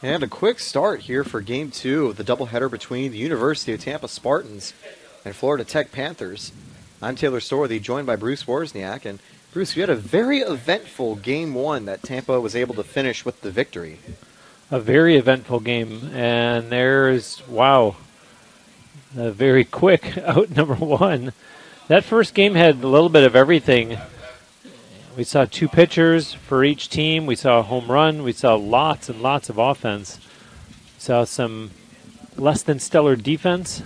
And a quick start here for Game 2 of the doubleheader between the University of Tampa Spartans and Florida Tech Panthers. I'm Taylor Storthy, joined by Bruce Wozniak. And Bruce, we had a very eventful Game 1 that Tampa was able to finish with the victory. A very eventful game, and there's, wow, a very quick out number one. That first game had a little bit of everything. We saw two pitchers for each team. We saw a home run. We saw lots and lots of offense. We saw some less than stellar defense.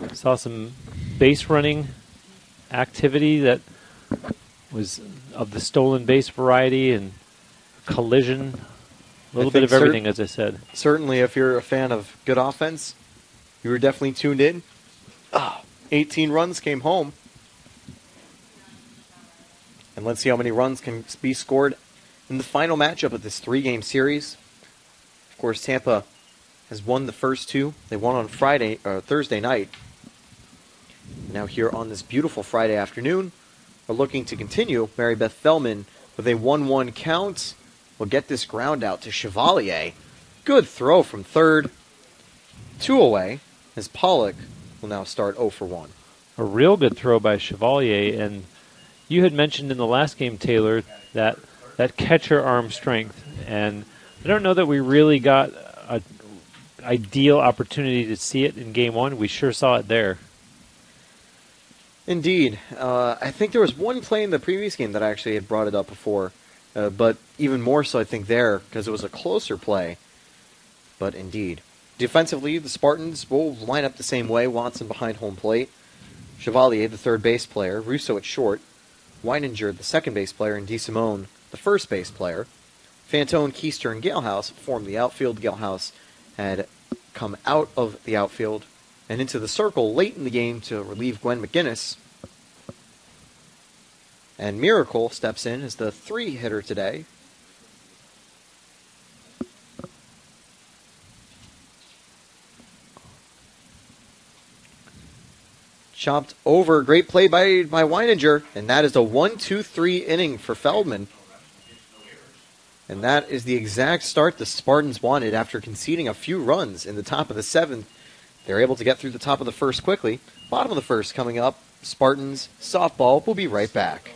We saw some base running activity that was of the stolen base variety and collision. A little bit of everything, as I said. Certainly, if you're a fan of good offense, you were definitely tuned in. 18 runs came home. And let's see how many runs can be scored in the final matchup of this three-game series. Of course, Tampa has won the first two. They won on Thursday night. Now here on this beautiful Friday afternoon, we're looking to continue. Mary Beth Feldman with a 1-1 count will get this ground out to Chevalier. Good throw from third. 2 away as Pollock will now start 0 for 1. A real good throw by Chevalier, and you had mentioned in the last game, Taylor, that catcher arm strength, and I don't know that we really got an ideal opportunity to see it in Game 1. We sure saw it there. Indeed. I think there was one play in the previous game that I actually had brought it up before, but even more so I think there, because it was a closer play. But indeed. Defensively, the Spartans will line up the same way. Watson behind home plate. Chevalier, the third base player. Russo at short. Weininger, the second base player, and DeSimone, the first base player. Fantone, Keister, and Galehouse formed the outfield. Galehouse had come out of the outfield and into the circle late in the game to relieve Gwen McGinnis. And Miracle steps in as the 3-hitter today. Chopped over. Great play by Weininger. And that is a 1-2-3 inning for Feldman. And that is the exact start the Spartans wanted after conceding a few runs in the top of the 7th. They're able to get through the top of the first quickly. Bottom of the first coming up. Spartans softball. We'll be right back.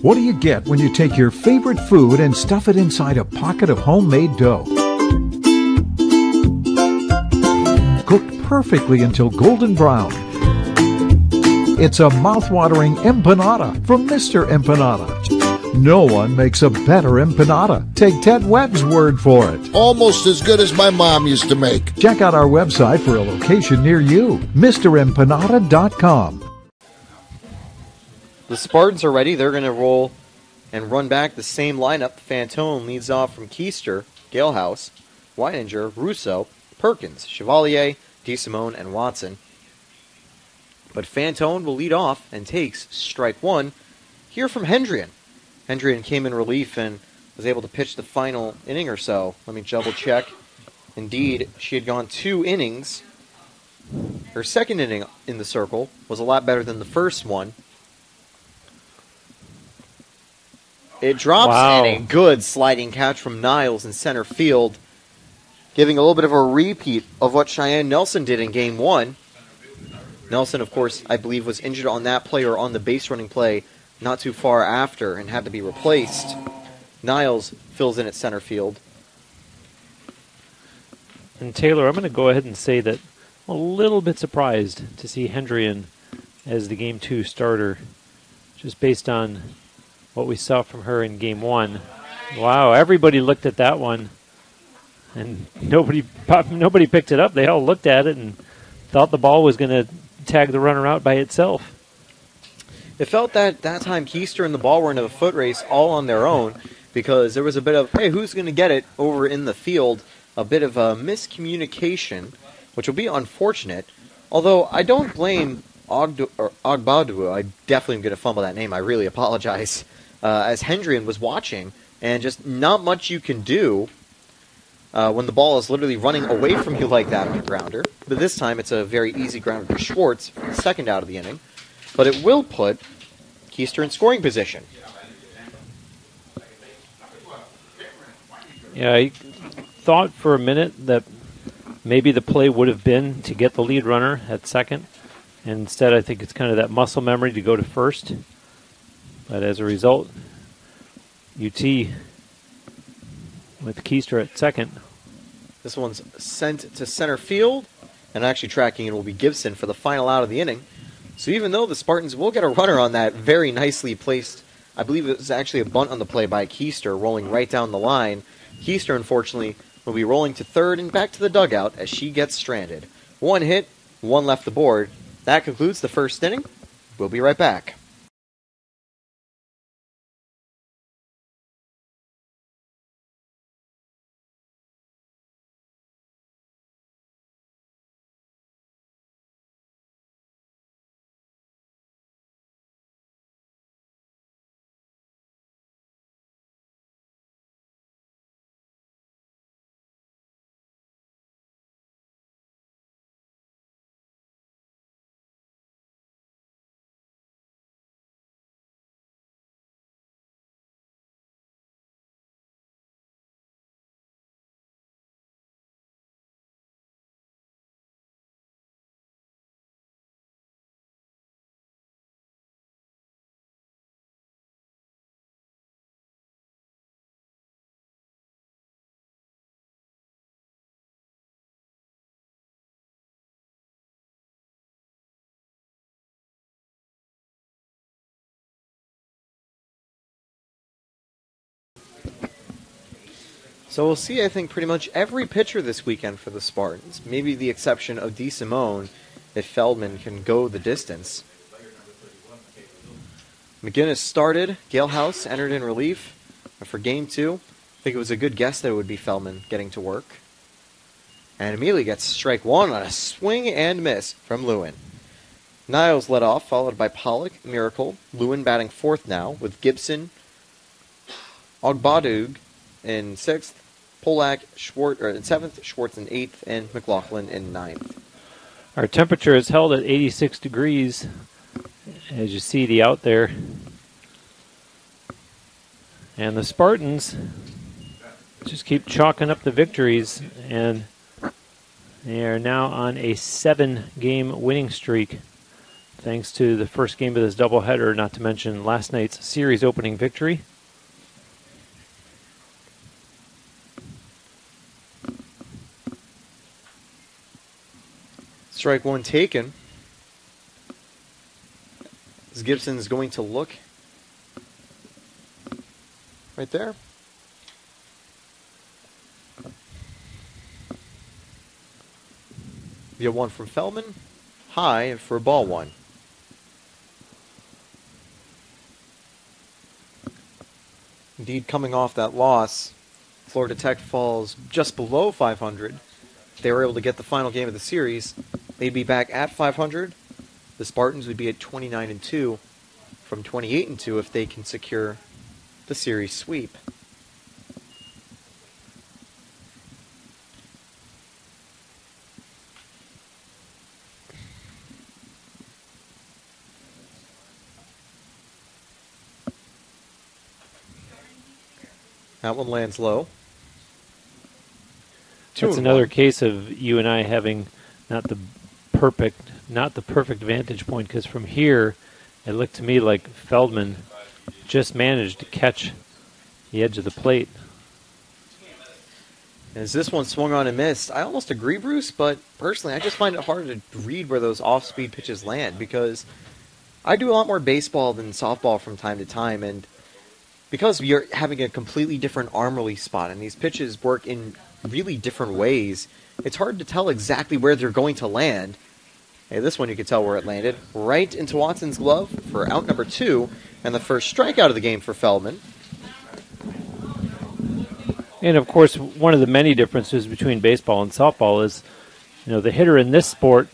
What do you get when you take your favorite food and stuff it inside a pocket of homemade dough? Cooked perfectly until golden brown. It's a mouth-watering empanada from Mr. Empanada. No one makes a better empanada. Take Ted Webb's word for it. Almost as good as my mom used to make. Check out our website for a location near you, MrEmpanada.com. The Spartans are ready. They're going to roll and run back the same lineup. Fantone leads off from Keister, Galehouse, Weininger, Russo, Perkins, Chevalier, DeSimone, and Watson. But Fantone will lead off and takes strike one here from Hendrian. Hendrian came in relief and was able to pitch the final inning or so. Let me double check. Indeed, she had gone 2 innings. Her second inning in the circle was a lot better than the first one. It drops in a good sliding catch from Niles in center field, giving a little bit of a repeat of what Cheyenne Nelson did in Game 1. Nelson, of course, I believe was injured on that play or on the base running play not too far after and had to be replaced. Niles fills in at center field. And Taylor, I'm going to go ahead and say that I'm a little bit surprised to see Hendrian as the Game 2 starter, just based on what we saw from her in Game 1. Wow, everybody looked at that one, and nobody picked it up. They all looked at it and thought the ball was going to tag the runner out by itself. It felt that time Keister and the ball were into the foot race all on their own, because there was a bit of, hey, who's going to get it over in the field? A bit of a miscommunication, which will be unfortunate. Although I don't blame Ogbadu. I definitely am going to fumble that name. I really apologize. As Hendrian was watching, and just not much you can do when the ball is literally running away from you like that on a grounder. But this time it's a very easy grounder for Schwartz, second out of the inning. But it will put Keister in scoring position. Yeah, I thought for a minute that maybe the play would have been to get the lead runner at second. And instead, I think it's kind of that muscle memory to go to first. But as a result, UT with Keister at second. This one's sent to center field, and actually tracking it will be Gibson for the final out of the inning. So even though the Spartans will get a runner on that very nicely placed, I believe it was actually a bunt on the play by Keister, rolling right down the line. Keister, unfortunately, will be rolling to third and back to the dugout as she gets stranded. One hit, one left the board. That concludes the first inning. We'll be right back. So we'll see, I think, pretty much every pitcher this weekend for the Spartans. Maybe the exception of DeSimone, if Feldman can go the distance. McGinnis started. Galehouse entered in relief for Game 2. I think it was a good guess that it would be Feldman getting to work. And immediately gets strike one on a swing and miss from Lewin. Niles led off, followed by Pollock, Miracle. Lewin batting fourth now, with Gibson, Ogbadug in sixth, Polak in seventh, Schwartz in eighth, and McLaughlin in ninth. Our temperature is held at 86 degrees, as you see the out there. And the Spartans just keep chalking up the victories, and they are now on a 7-game winning streak, thanks to the first game of this doubleheader, not to mention last night's series opening victory. Strike one taken. As Gibson is going to look right there. Via one from Feldman. High for ball one. Indeed, coming off that loss, Florida Tech falls just below 500. If they were able to get the final game of the series, they'd be back at 500. The Spartans would be at 29-2 from 28-2 if they can secure the series sweep. That one lands low. That's another case of you and I having not the perfect vantage point, because from here it looked to me like Feldman just managed to catch the edge of the plate. As this one swung on and missed, I almost agree, Bruce, but personally, I just find it hard to read where those off-speed pitches land because I do a lot more baseball than softball from time to time, and because you're having a completely different arm release spot and these pitches work in really different ways, it's hard to tell exactly where they're going to land. Hey, this one you could tell where it landed, right into Watson's glove for out number 2, and the first strikeout of the game for Feldman. And of course, one of the many differences between baseball and softball is, the hitter in this sport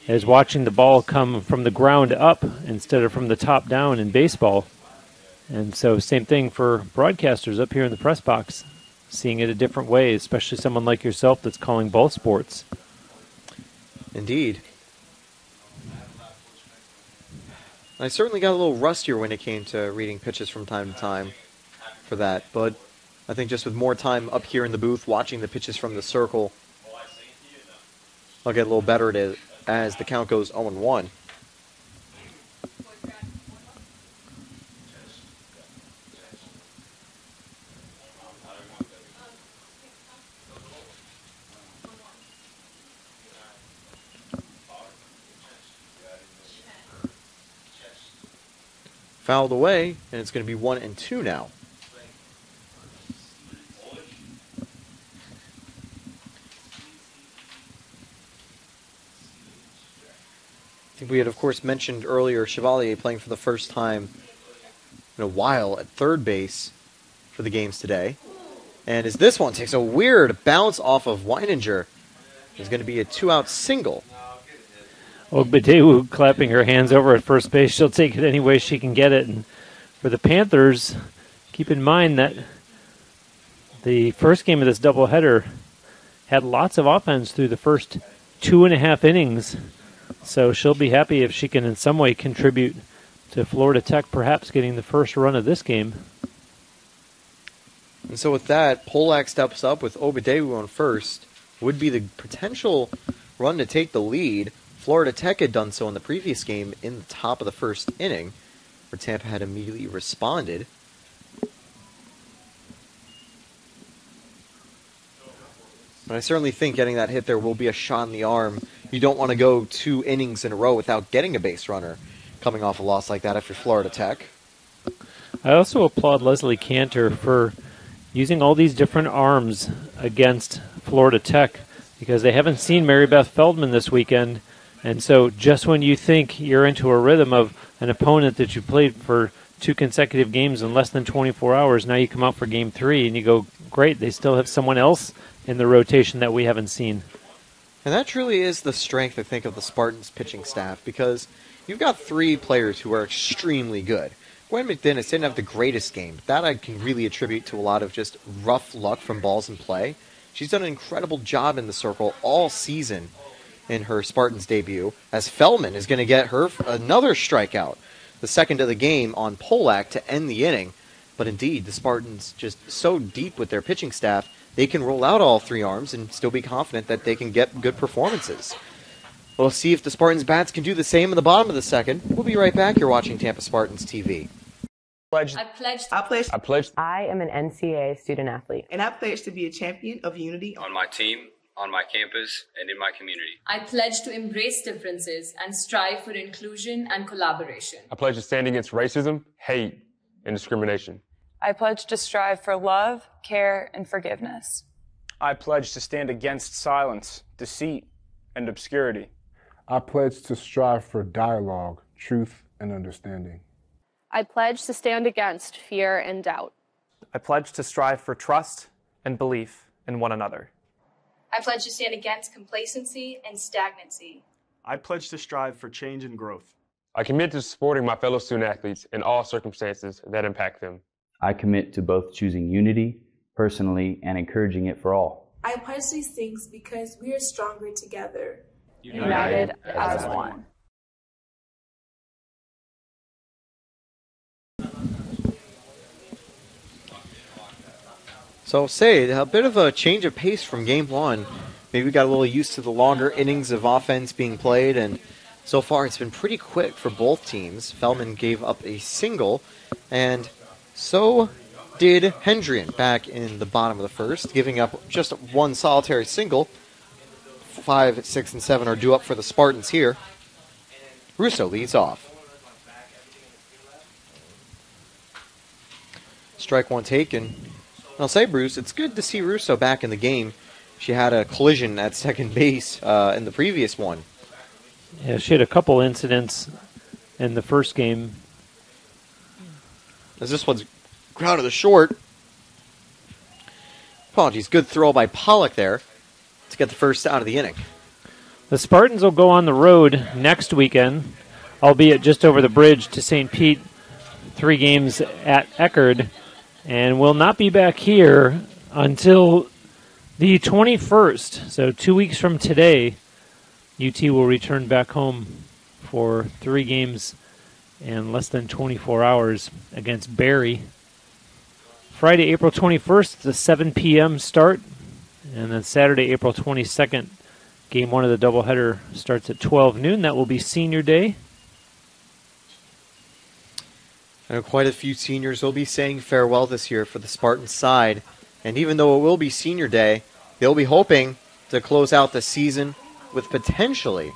is watching the ball come from the ground up instead of from the top down in baseball. And so same thing for broadcasters up here in the press box, seeing it a different way, especially someone like yourself that's calling both sports. Indeed. I certainly got a little rustier when it came to reading pitches from time to time for that, but I think just with more time up here in the booth watching the pitches from the circle, I'll get a little better at it as the count goes 0-1. Fouled away, and it's going to be 1-2 now. I think we had, of course, mentioned earlier Chevalier playing for the first time in a while at third base for the games today. And as this one takes a weird bounce off of Weininger, there's going to be a 2-out single. Ogbedewu clapping her hands over at first base. She'll take it any way she can get it. And for the Panthers, keep in mind that the first game of this doubleheader had lots of offense through the first 2.5 innings. So she'll be happy if she can in some way contribute to Florida Tech perhaps getting the first run of this game. And so with that, Polak steps up with Ogbedewu on first. Would be the potential run to take the lead. Florida Tech had done so in the previous game in the top of the first inning, where Tampa had immediately responded. But I certainly think getting that hit there will be a shot in the arm. You don't want to go 2 innings in a row without getting a base runner coming off a loss like that if you're Florida Tech. I also applaud Leslie Cantor for using all these different arms against Florida Tech because they haven't seen Mary Beth Feldman this weekend. And so just when you think you're into a rhythm of an opponent that you played for 2 consecutive games in less than 24 hours, now you come out for game 3 and you go, great, they still have someone else in the rotation that we haven't seen. And that truly is the strength, I think, of the Spartans pitching staff because you've got 3 players who are extremely good. Gwen McDinnis didn't have the greatest game. That I can really attribute to a lot of just rough luck from balls in play. She's done an incredible job in the circle all season in her Spartans debut, as Feldman is going to get her another strikeout, the second of the game on Polak to end the inning. But indeed, the Spartans just so deep with their pitching staff, they can roll out all 3 arms and still be confident that they can get good performances. We'll see if the Spartans bats can do the same in the bottom of the second. We'll be right back. You're watching Tampa Spartans TV. I pledge. I am an NCAA student athlete. And I pledge to be a champion of unity on my team, on my campus, and in my community. I pledge to embrace differences and strive for inclusion and collaboration. I pledge to stand against racism, hate, and discrimination. I pledge to strive for love, care, and forgiveness. I pledge to stand against silence, deceit, and obscurity. I pledge to strive for dialogue, truth, and understanding. I pledge to stand against fear and doubt. I pledge to strive for trust and belief in one another. I pledge to stand against complacency and stagnancy. I pledge to strive for change and growth. I commit to supporting my fellow student athletes in all circumstances that impact them. I commit to both choosing unity personally and encouraging it for all. I pledge these things because we are stronger together. United as one. So, say, a bit of a change of pace from game 1. Maybe we got a little used to the longer innings of offense being played, and so far it's been pretty quick for both teams. Feldman gave up a single, and so did Hendrian back in the bottom of the first, giving up just one solitary single. 5, 6, and 7 are due up for the Spartans here. Russo leads off. Strike one taken. And I'll say, Bruce, it's good to see Russo back in the game. She had a collision at second base in the previous one. Yeah, she had a couple incidents in the first game. As this one's grounded to short. Apologies, good throw by Pollock there to get the first out of the inning. The Spartans will go on the road next weekend, albeit just over the bridge to St. Pete, 3 games at Eckerd, and will not be back here until the 21st. So 2 weeks from today, UT will return back home for 3 games in less than 24 hours against Barry. Friday, April 21st, the 7 p.m. start, and then Saturday, April 22nd, Game 1 of the doubleheader starts at 12 noon. That will be Senior Day. I know quite a few seniors will be saying farewell this year for the Spartans side. And even though it will be Senior Day, they'll be hoping to close out the season with potentially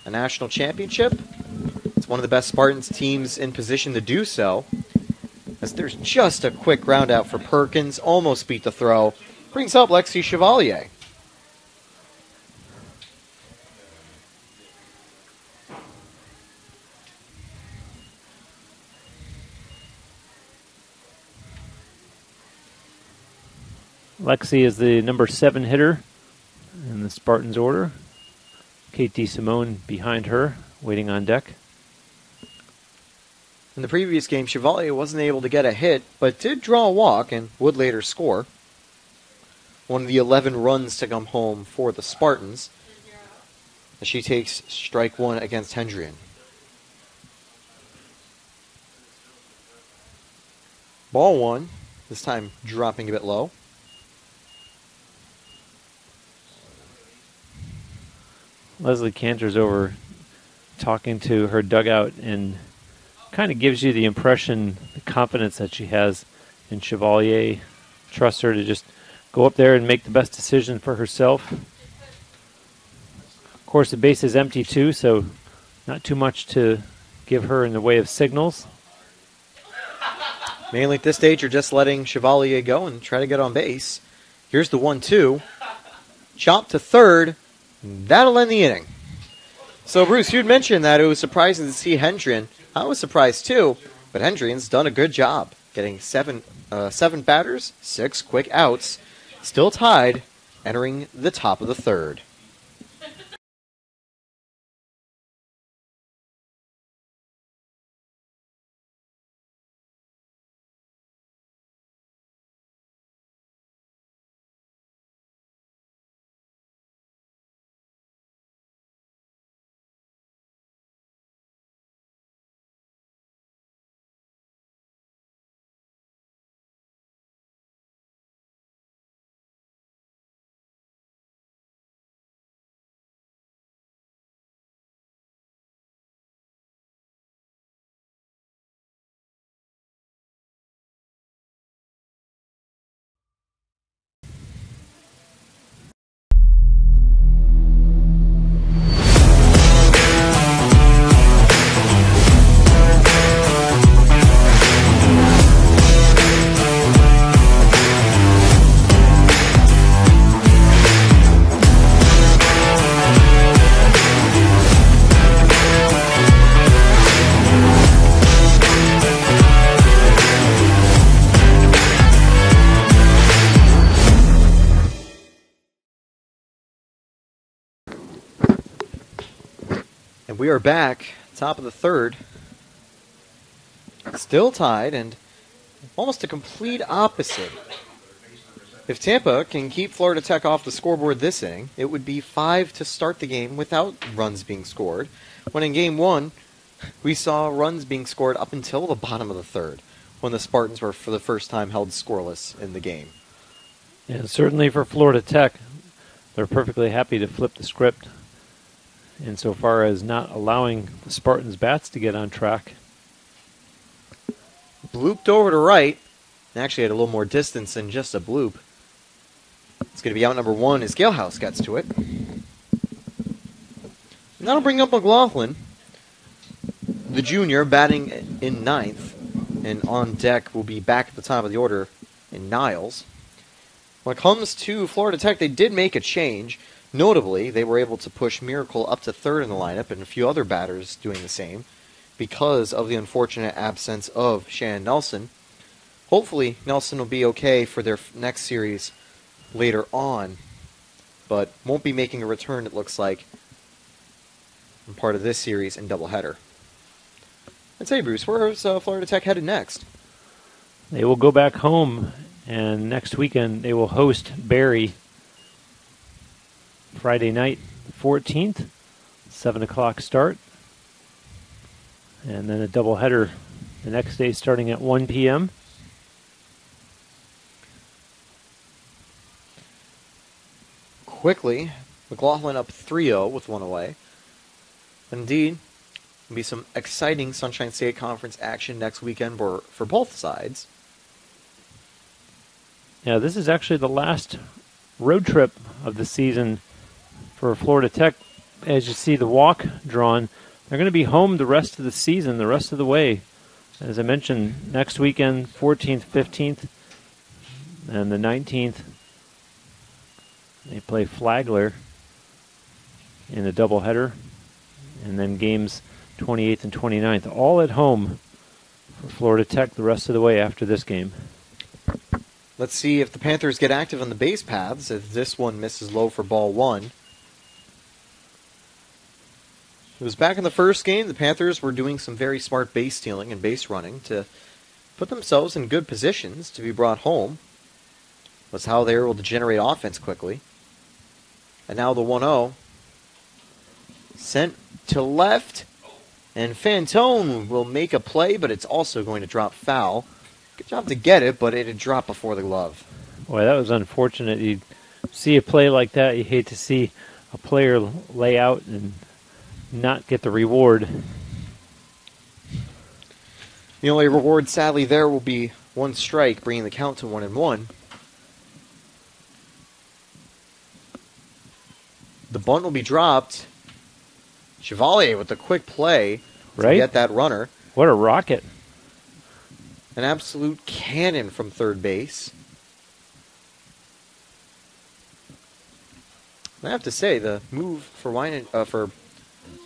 a national championship. It's one of the best Spartans teams in position to do so. As there's just a quick ground out for Perkins, almost beat the throw. Brings up Lexi Chevalier. Lexi is the number 7 hitter in the Spartans order. Kate DeSimone behind her, waiting on deck. In the previous game, Chevalier wasn't able to get a hit, but did draw a walk and would later score. One of the 11 runs to come home for the Spartans, as she takes strike one against Hendrian. Ball one, this time dropping a bit low. Leslie Cantor's over talking to her dugout and kind of gives you the impression, the confidence that she has in Chevalier. Trusts her to just go up there and make the best decision for herself. Of course, the base is empty too, so not too much to give her in the way of signals. Mainly at this stage, you're just letting Chevalier go and try to get on base. Here's the 1-2. Chop to third. That'll end the inning. So, Bruce, you'd mentioned that it was surprising to see Hendrian. I was surprised, too, but Hendrian's done a good job, getting seven batters, 6 quick outs, still tied, entering the top of the third. And we are back, top of the third. Still tied, and almost a complete opposite. If Tampa can keep Florida Tech off the scoreboard this inning, it would be 5 to start the game without runs being scored. When in Game 1, we saw runs being scored up until the bottom of the third, when the Spartans were for the first time held scoreless in the game. And certainly for Florida Tech, they're perfectly happy to flip the script insofar as not allowing the Spartans' bats to get on track. Looped over to right. And actually had a little more distance than just a bloop. It's going to be out number 1 as Galehouse gets to it. And that'll bring up McLaughlin, the junior, batting in 9th. And on deck will be back at the top of the order in Niles. When it comes to Florida Tech, they did make a change. Notably, they were able to push Miracle up to 3rd in the lineup, and a few other batters doing the same because of the unfortunate absence of Shannon Nelson. Hopefully, Nelson will be okay for their next series later on, but won't be making a return, it looks like, in part of this series and doubleheader. And say, Bruce, where's Florida Tech headed next? They will go back home, and next weekend they will host Barry. Friday night, 14th, 7 o'clock start. And then a doubleheader the next day starting at 1 p.m. Quickly, McLaughlin up 3-0 with 1 away. Indeed, there'll be some exciting Sunshine State Conference action next weekend for both sides. Yeah, this is actually the last road trip of the season for Florida Tech. As you see the walk drawn, they're going to be home the rest of the season, the rest of the way. As I mentioned, next weekend, 14th, 15th, and the 19th, they play Flagler in a doubleheader, and then games 28th and 29th, all at home for Florida Tech the rest of the way after this game. Let's see if the Panthers get active on the base paths, if this one misses low for ball 1. It was back in the first game. The Panthers were doing some very smart base stealing and base running to put themselves in good positions to be brought home. Was how they were able to generate offense quickly. And now the 1-0 sent to left, and Fantone will make a play, but it's also going to drop foul. Good job to get it, but it had dropped before the glove. Boy, that was unfortunate. You see a play like that, you hate to see a player lay out and not get the reward. The only reward, sadly, there will be 1 strike, bringing the count to 1-1. The bunt will be dropped. Chevalier with a quick play to get that runner. What a rocket. An absolute cannon from third base. I have to say, the move for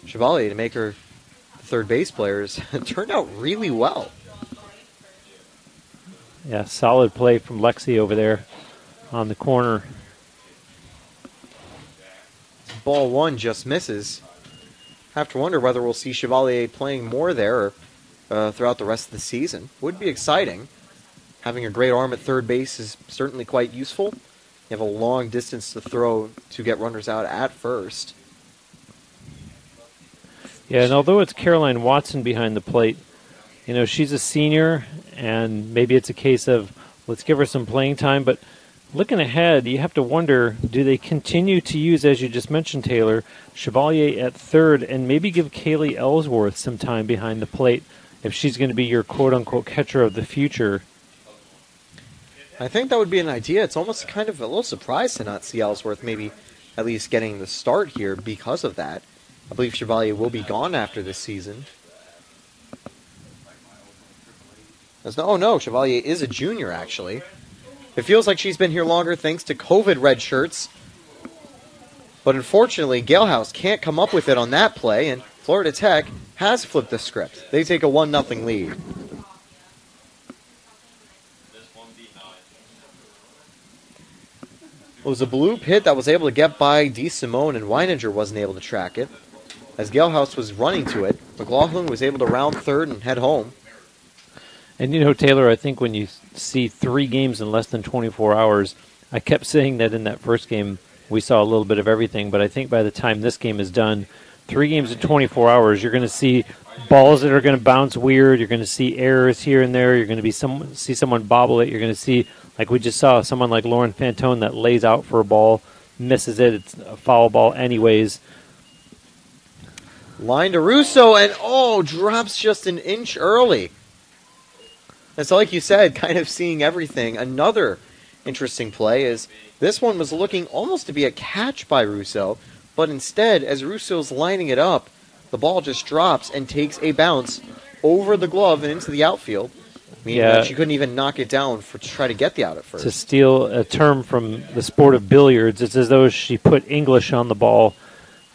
Chevalier to make her the third base players turned out really well. Yeah, solid play from Lexi over there on the corner. Ball 1 just misses. Have to wonder whether we'll see Chevalier playing more there throughout the rest of the season. Would be exciting. Having a great arm at third base is certainly quite useful. You have a long distance to throw to get runners out at first. Yeah, and although it's Caroline Watson behind the plate, you know, she's a senior, and maybe it's a case of let's give her some playing time, but looking ahead, you have to wonder, do they continue to use, as you just mentioned, Taylor, Chevalier at third, and maybe give Kaylee Ellsworth some time behind the plate if she's going to be your quote-unquote catcher of the future? I think that would be an idea. It's almost kind of a little surprised to not see Ellsworth maybe at least getting the start here because of that. I believe Chevalier will be gone after this season. Oh no, Chevalier is a junior, actually. It feels like she's been here longer thanks to COVID red shirts. But unfortunately, Galehouse can't come up with it on that play, and Florida Tech has flipped the script. They take a 1-0 lead. It was a bloop hit that was able to get by DeSimone, and Weininger wasn't able to track it. As Galehouse was running to it, McLaughlin was able to round third and head home. And you know, Taylor, I think when you see 3 games in less than 24 hours, I kept saying that in that first game we saw a little bit of everything, but I think by the time this game is done, 3 games in 24 hours, you're going to see balls that are going to bounce weird, you're going to see errors here and there, you're going to see someone bobble it, you're going to see, like we just saw, someone like Lauren Fantone that lays out for a ball, misses it, it's a foul ball anyways. Line to Russo, and drops just an inch early. And so like you said, kind of seeing everything. Another interesting play is this one was looking almost to be a catch by Russo, but instead, as Russo's lining it up, the ball just drops and takes a bounce over the glove and into the outfield. Meaning that she couldn't even knock it down to try to get the out at first. To steal a term from the sport of billiards, it's as though she put English on the ball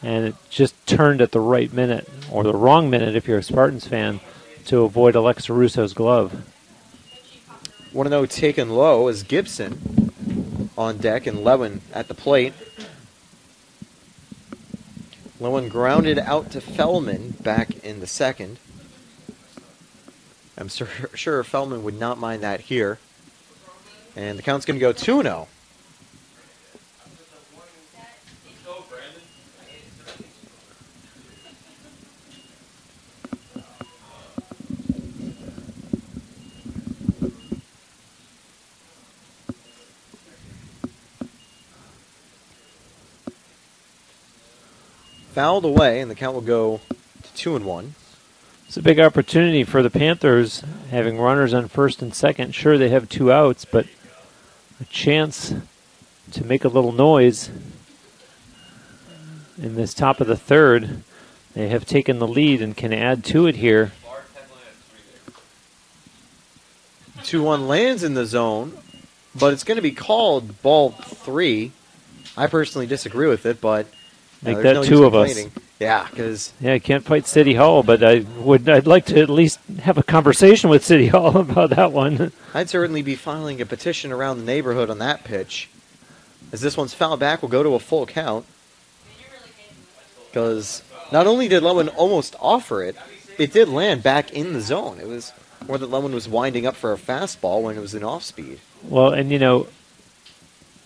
and it just turned at the right minute, or the wrong minute if you're a Spartans fan, to avoid Alexa Russo's glove. 1-0 taken low as Gibson on deck and Lewin at the plate. Lewin grounded out to Fellman back in the second. I'm sure Fellman would not mind that here. And the count's going to go 2-0. Fouled away, and the count will go to 2-1. It's a big opportunity for the Panthers, having runners on first and second. Sure, they have 2 outs, but a chance to make a little noise in this top of the third. They have taken the lead and can add to it here. 2-1 lands in the zone, but it's going to be called ball 3. I personally disagree with it, but make that no 2 of us. Yeah, because I can't fight City Hall, but I'd like to at least have a conversation with City Hall about that one. I'd certainly be filing a petition around the neighborhood on that pitch. As this one's fouled back, we'll go to a full count. Because not only did Lewin almost offer it, it did land back in the zone. It was more that Lewin was winding up for a fastball when it was in off speed. Well, and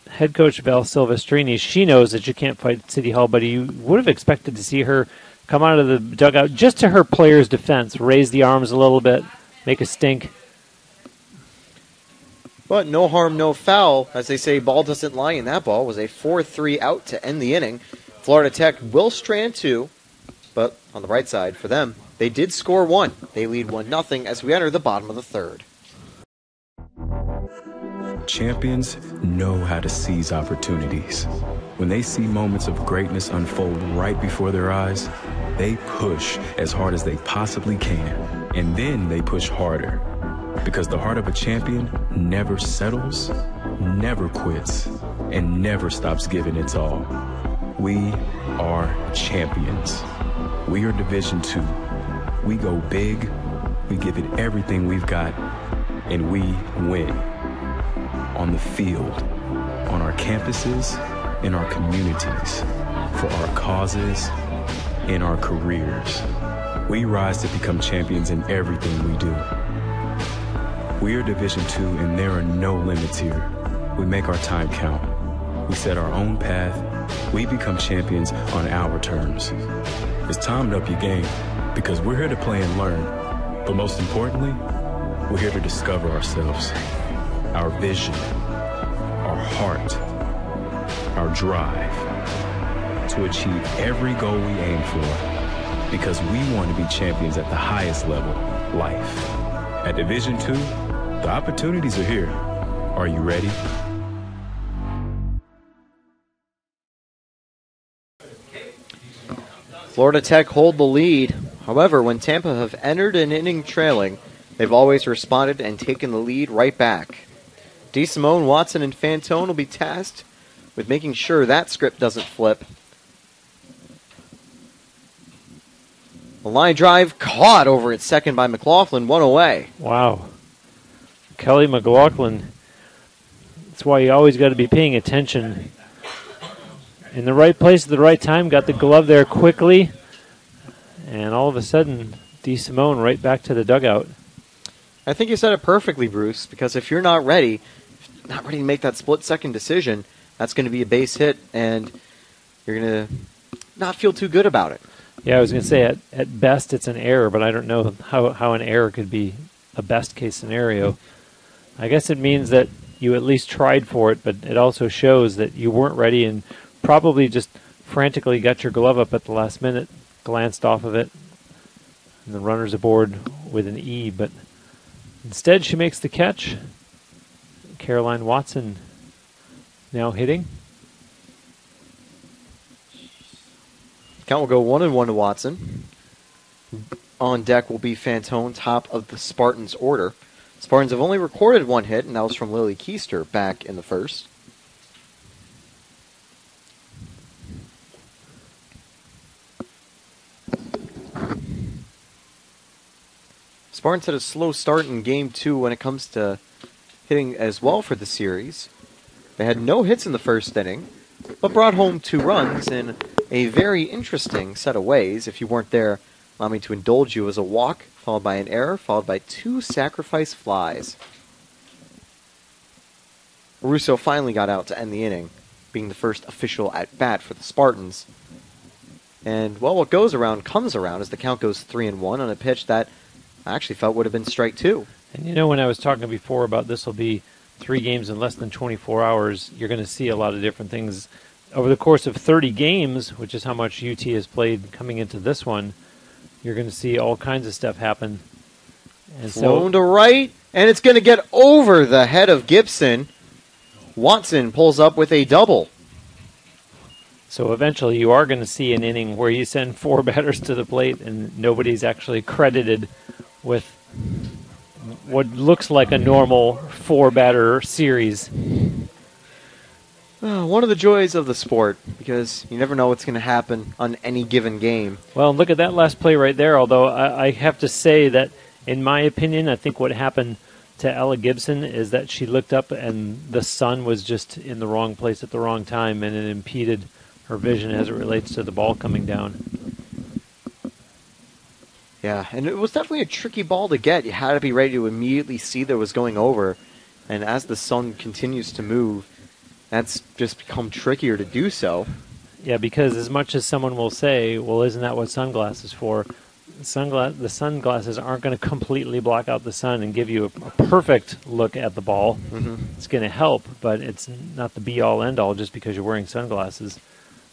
head coach Val Silvestrini, she knows that you can't fight City Hall, but you would have expected to see her come out of the dugout just to her player's defense, raise the arms a little bit, make a stink. But no harm, no foul. As they say, ball doesn't lie, and that ball was a 4-3 out to end the inning. Florida Tech will strand 2, but on the right side for them, they did score 1. They lead 1-0 as we enter the bottom of the third. Champions know how to seize opportunities. When they see moments of greatness unfold right before their eyes, they push as hard as they possibly can. And then they push harder. Because the heart of a champion never settles, never quits, and never stops giving its all. We are champions. We are Division II. We go big, we give it everything we've got, and we win. On the field, on our campuses, in our communities, for our causes, in our careers. We rise to become champions in everything we do. We are Division II, and there are no limits here. We make our time count. We set our own path. We become champions on our terms. It's time to up your game, because we're here to play and learn. But most importantly, we're here to discover ourselves. Our vision, our heart, our drive to achieve every goal we aim for, because we want to be champions at the highest level, life. At Division II, the opportunities are here. Are you ready? Florida Tech hold the lead. However, when Tampa have entered an inning trailing, they've always responded and taken the lead right back. DeSimone, Watson, and Fantone will be tasked with making sure that script doesn't flip. A line drive caught over at second by McLaughlin, 1 away. Wow. Kelly McLaughlin. That's why you always got to be paying attention. In the right place at the right time, got the glove there quickly, and all of a sudden, DeSimone right back to the dugout. I think you said it perfectly, Bruce, because if you're not ready to make that split-second decision, that's going to be a base hit, and you're going to not feel too good about it. Yeah, I was going to say, at best it's an error, but I don't know how an error could be a best-case scenario. I guess it means that you at least tried for it, but it also shows that you weren't ready and probably just frantically got your glove up at the last minute, glanced off of it, and the runner's aboard with an E, but Instead, she makes the catch. Caroline Watson now hitting. Count will go 1-1 to Watson. On deck will be Fantone, top of the Spartans order. Spartans have only recorded one hit, and that was from Lily Keister back in the first. Spartans had a slow start in Game 2 when it comes to hitting as well for the series. They had no hits in the first inning, but brought home 2 runs in a very interesting set of ways. If you weren't there, allow me to indulge you as a walk, followed by an error, followed by 2 sacrifice flies. Russo finally got out to end the inning, being the first official at-bat for the Spartans. And, well, what goes around comes around as the count goes 3-1 on a pitch that I actually felt would have been strike 2. And you know, when I was talking before about this will be 3 games in less than 24 hours, you're going to see a lot of different things. Over the course of 30 games, which is how much UT has played coming into this one, you're going to see all kinds of stuff happen. And Flown to right, and it's going to get over the head of Gibson. Watson pulls up with a double. So eventually you are going to see an inning where you send 4 batters to the plate and nobody's actually credited with what looks like a normal 4-batter series. One of the joys of the sport, because you never know what's going to happen on any given game. Well, look at that last play right there, although I have to say that, in my opinion, I think what happened to Ella Gibson is that she looked up and the sun was just in the wrong place at the wrong time, and it impeded her vision as it relates to the ball coming down. Yeah, and it was definitely a tricky ball to get. You had to be ready to immediately see that it was going over, and as the sun continues to move, that's just become trickier to do so. Yeah, because as much as someone will say, well, isn't that what sunglasses for? The sunglasses aren't going to completely block out the sun and give you a perfect look at the ball. Mm-hmm. It's going to help, but it's not the be-all, end-all just because you're wearing sunglasses.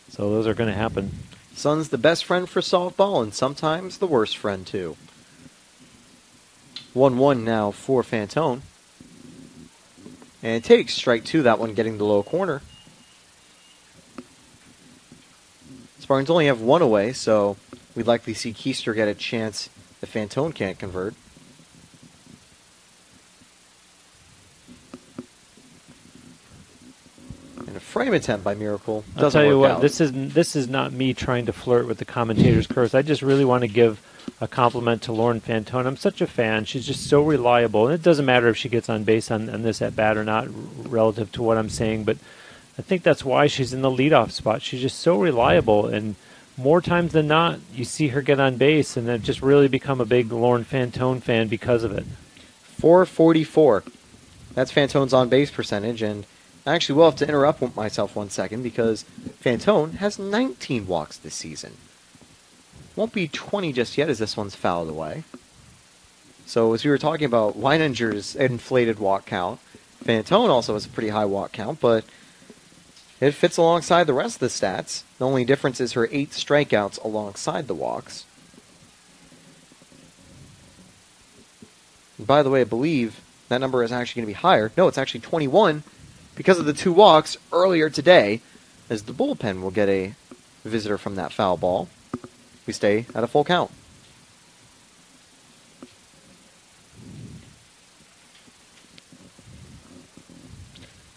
So those are going to happen. Sun's the best friend for softball, and sometimes the worst friend, too. 1-1 now for Fantone. And it takes strike 2, that one getting the low corner. Spartans only have 1 away, so we'd likely see Keister get a chance if Fantone can't convert. And a frame attempt by Miracle doesn't I'll tell you work what, out. this is not me trying to flirt with the commentator's curse. I just really want to give a compliment to Lauren Fantone. I'm such a fan. She's just so reliable. And it doesn't matter if she gets on base on this at-bat or not relative to what I'm saying, but I think that's why she's in the leadoff spot. She's just so reliable, and more times than not, you see her get on base, and I've just really become a big Lauren Fantone fan because of it. 444. That's Fantone's on-base percentage, and I actually will have to interrupt myself 1 second because Fantone has 19 walks this season. Won't be 20 just yet as this one's fouled away. So as we were talking about Weininger's inflated walk count, Fantone also has a pretty high walk count, but it fits alongside the rest of the stats. The only difference is her 8 strikeouts alongside the walks. And by the way, I believe that number is actually going to be higher. No, it's actually 21 because of the 2 walks earlier today, as the bullpen will get a visitor from that foul ball. We stay at a full count.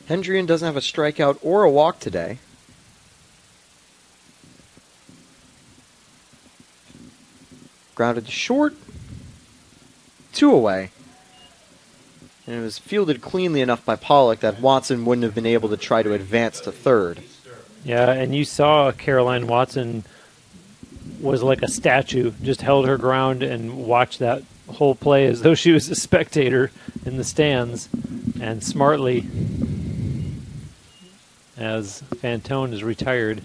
Hendrian doesn't have a strikeout or a walk today. Grounded to short. 2 away. And it was fielded cleanly enough by Pollock that Watson wouldn't have been able to try to advance to third. Yeah, and you saw Caroline Watson was like a statue, just held her ground and watched that whole play as though she was a spectator in the stands, and smartly, as Fantone is retired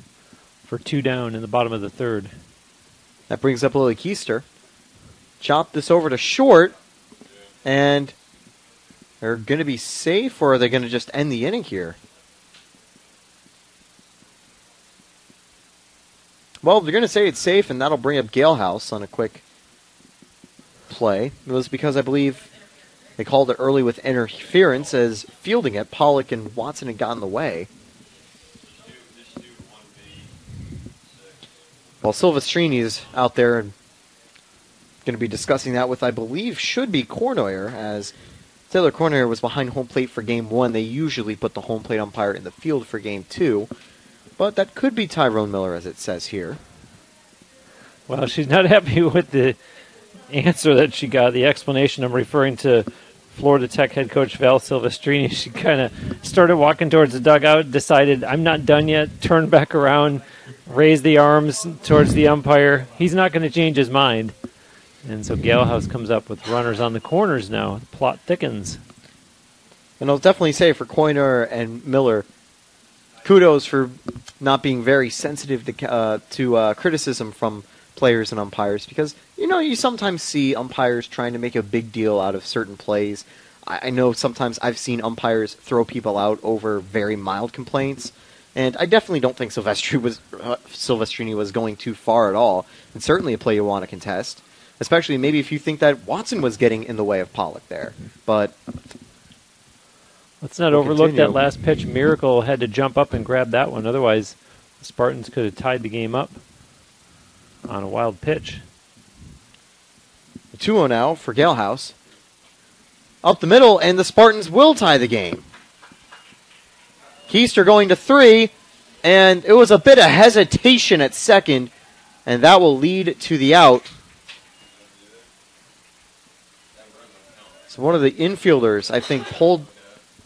for 2 down in the bottom of the third. That brings up Lily Keister. Chop this over to short, and they're going to be safe, or are they going to just end the inning here? Well, they're going to say it's safe, and that'll bring up Galehouse on a quick play. It was because I believe They called it early with interference as fielding it, Pollock and Watson had gotten in the way. Well, Silvestrini's out there and going to be discussing that with, I believe, should be Cornoyer, as Taylor Cornoyer was behind home plate for Game 1. They usually put the home plate umpire in the field for Game 2, but that could be Tyrone Miller, as it says here. Well, she's not happy with the answer that she got, the explanation. I'm referring to Florida Tech head coach Val Silvestrini. She kind of started walking towards the dugout, decided, I'm not done yet, turned back around, raised the arms towards the umpire. He's not going to change his mind. And so Galehouse comes up with runners on the corners now. The plot thickens. And I'll definitely say for Cornoyer and Miller, kudos for not being very sensitive to criticism from players and umpires, because you sometimes see umpires trying to make a big deal out of certain plays. I know sometimes I've seen umpires throw people out over very mild complaints, and I definitely don't think Silvestrini was going too far at all, and certainly a play you want to contest, especially maybe if you think that Watson was getting in the way of Pollock there. But let's not overlook that last pitch. Miracle had to jump up and grab that one, otherwise the Spartans could have tied the game up on a wild pitch. 2-0 now for Galehouse. Up the middle, and the Spartans will tie the game. Keister going to 3, and it was a bit of hesitation at second, and that will lead to the out. So one of the infielders, I think, pulled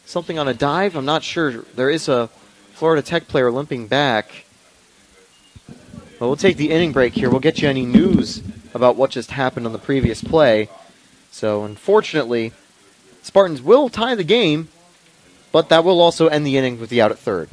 something on a dive. I'm not sure. There is a Florida Tech player limping back. But we'll take the inning break here. We'll get you any news about what just happened on the previous play. So, unfortunately, Spartans will tie the game, but that will also end the inning with the out at third.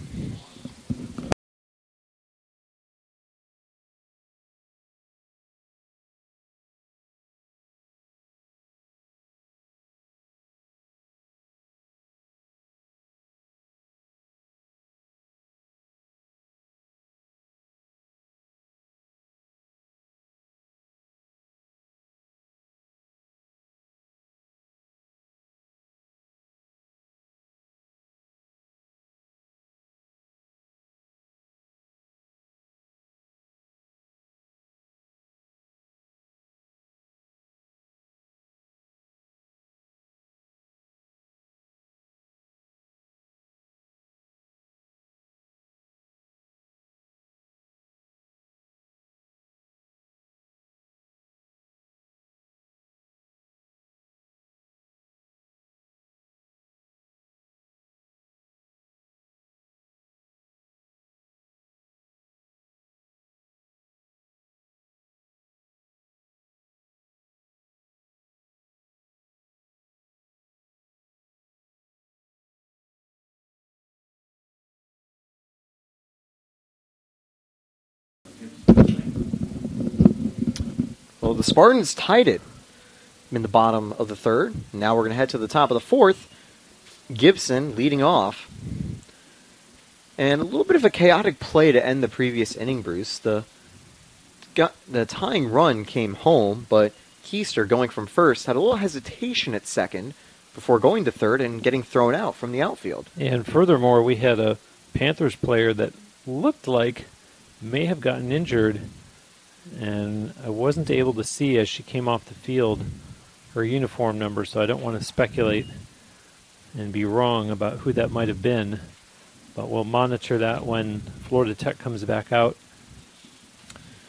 Well, the Spartans tied it in the bottom of the third. Now we're going to head to the top of the fourth. Gibson leading off. And a little bit of a chaotic play to end the previous inning, Bruce. The tying run came home, but Keister, going from first, had a little hesitation at second before going to third and getting thrown out from the outfield. And furthermore, we had a Panthers player that looked like may have gotten injured, and I wasn't able to see as she came off the field her uniform number, so I don't want to speculate and be wrong about who that might have been. But we'll monitor that when Florida Tech comes back out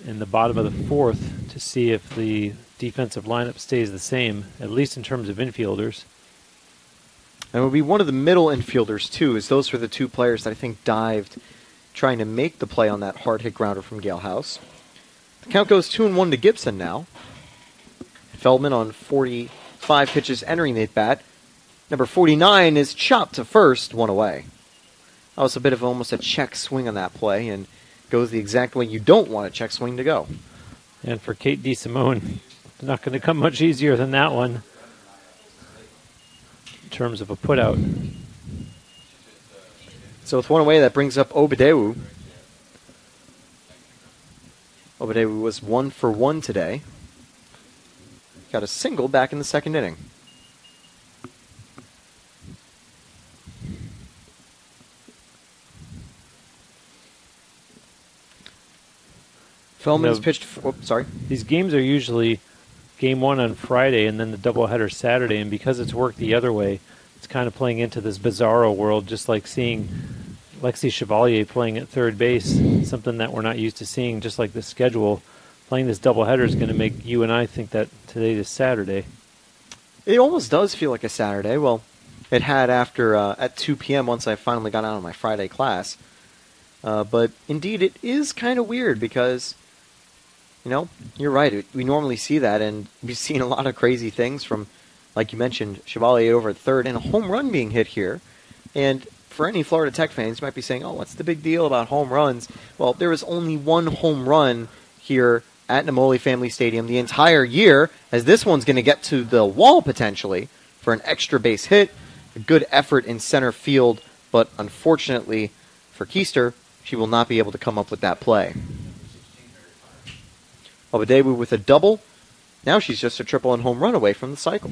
in the bottom of the fourth to see if the defensive lineup stays the same, at least in terms of infielders. And it will be one of the middle infielders, too, as those were the two players that I think dived trying to make the play on that hard-hit grounder from Galehouse. The count goes 2-1 to Gibson now. Feldman on 45 pitches entering the at-bat. Number 49 is chopped to first, one away. That was a bit of almost a check swing on that play, and goes the exact way you don't want a check swing to go. And for Kate DeSimone, it's not going to come much easier than that one in terms of a putout. So with one away, that brings up Obadewu. Obadewu was 1 for 1 today. Got a single back in the second inning. Feldman's pitched. Sorry. These games are usually game 1 on Friday and then the doubleheader Saturday, and because it's worked the other way, it's kind of playing into this bizarro world, just like seeing Lexi Chevalier playing at third base, something that we're not used to seeing, just like the schedule. Playing this doubleheader is going to make you and I think that today is Saturday. It almost does feel like a Saturday. Well, it had after at 2 p.m. once I finally got out of my Friday class. But indeed, it is kind of weird because, you're right. We normally see that, and we've seen a lot of crazy things from, like you mentioned, Chevalier over at third, and a home run being hit here. And for any Florida Tech fans, you might be saying, oh, what's the big deal about home runs? Well, there was only one home run here at Namoli Family Stadium the entire year, as this one's going to get to the wall potentially for an extra base hit. A good effort in center field, but unfortunately for Keister, she will not be able to come up with that play. Obadewu with a double. Now she's just a triple and home run away from the cycle.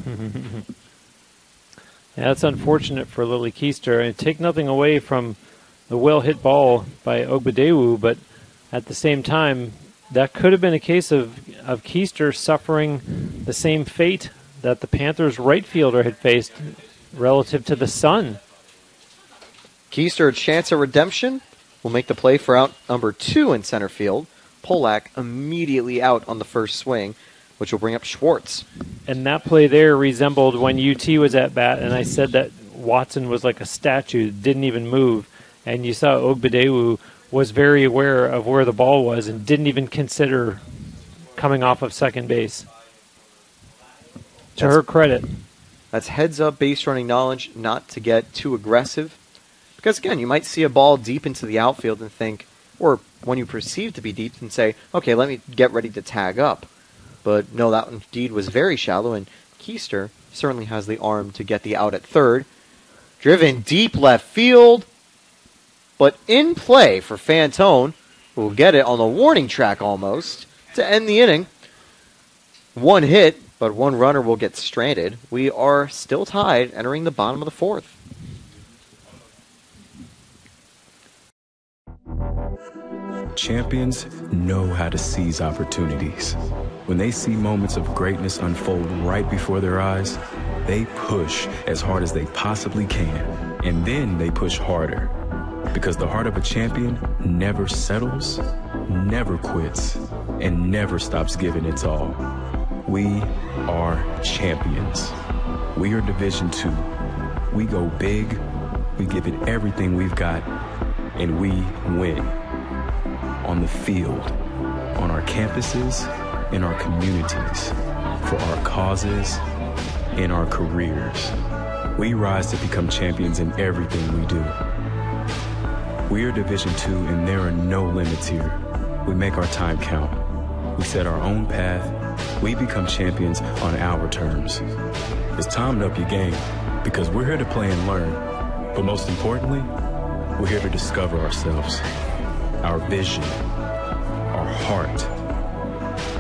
Yeah, that's unfortunate for Lily Keister. And take nothing away from the well-hit ball by Ogbedewu, but at the same time, that could have been a case of Keister suffering the same fate that the Panthers' right fielder had faced relative to the Sun. Keister, a chance of redemption, will make the play for out number 2 in center field. Polak immediately out on the first swing, which will bring up Schwartz. And that play there resembled when UT was at bat, and I said that Watson was like a statue, didn't even move. And you saw Ogbedewu was very aware of where the ball was and didn't even consider coming off of second base. To her credit. That's heads-up base running knowledge, not to get too aggressive. Because, again, you might see a ball deep into the outfield and think, or when you perceive to be deep, and say, okay, let me get ready to tag up. But no, that indeed was very shallow, and Keister certainly has the arm to get the out at third. Driven deep left field, but in play for Fantone, who will get it on the warning track almost to end the inning. One hit, but one runner will get stranded. We are still tied entering the bottom of the fourth. Champions know how to seize opportunities. When they see moments of greatness unfold right before their eyes, they push as hard as they possibly can, and then they push harder. Because the heart of a champion never settles, never quits, and never stops giving its all. We are champions. We are Division II. We go big, we give it everything we've got, and we win. On the field, on our campuses, in our communities, for our causes, in our careers. We rise to become champions in everything we do. We are Division II, and there are no limits here. We make our time count. We set our own path. We become champions on our terms. It's time to up your game, because we're here to play and learn. But most importantly, we're here to discover ourselves, our vision, our heart,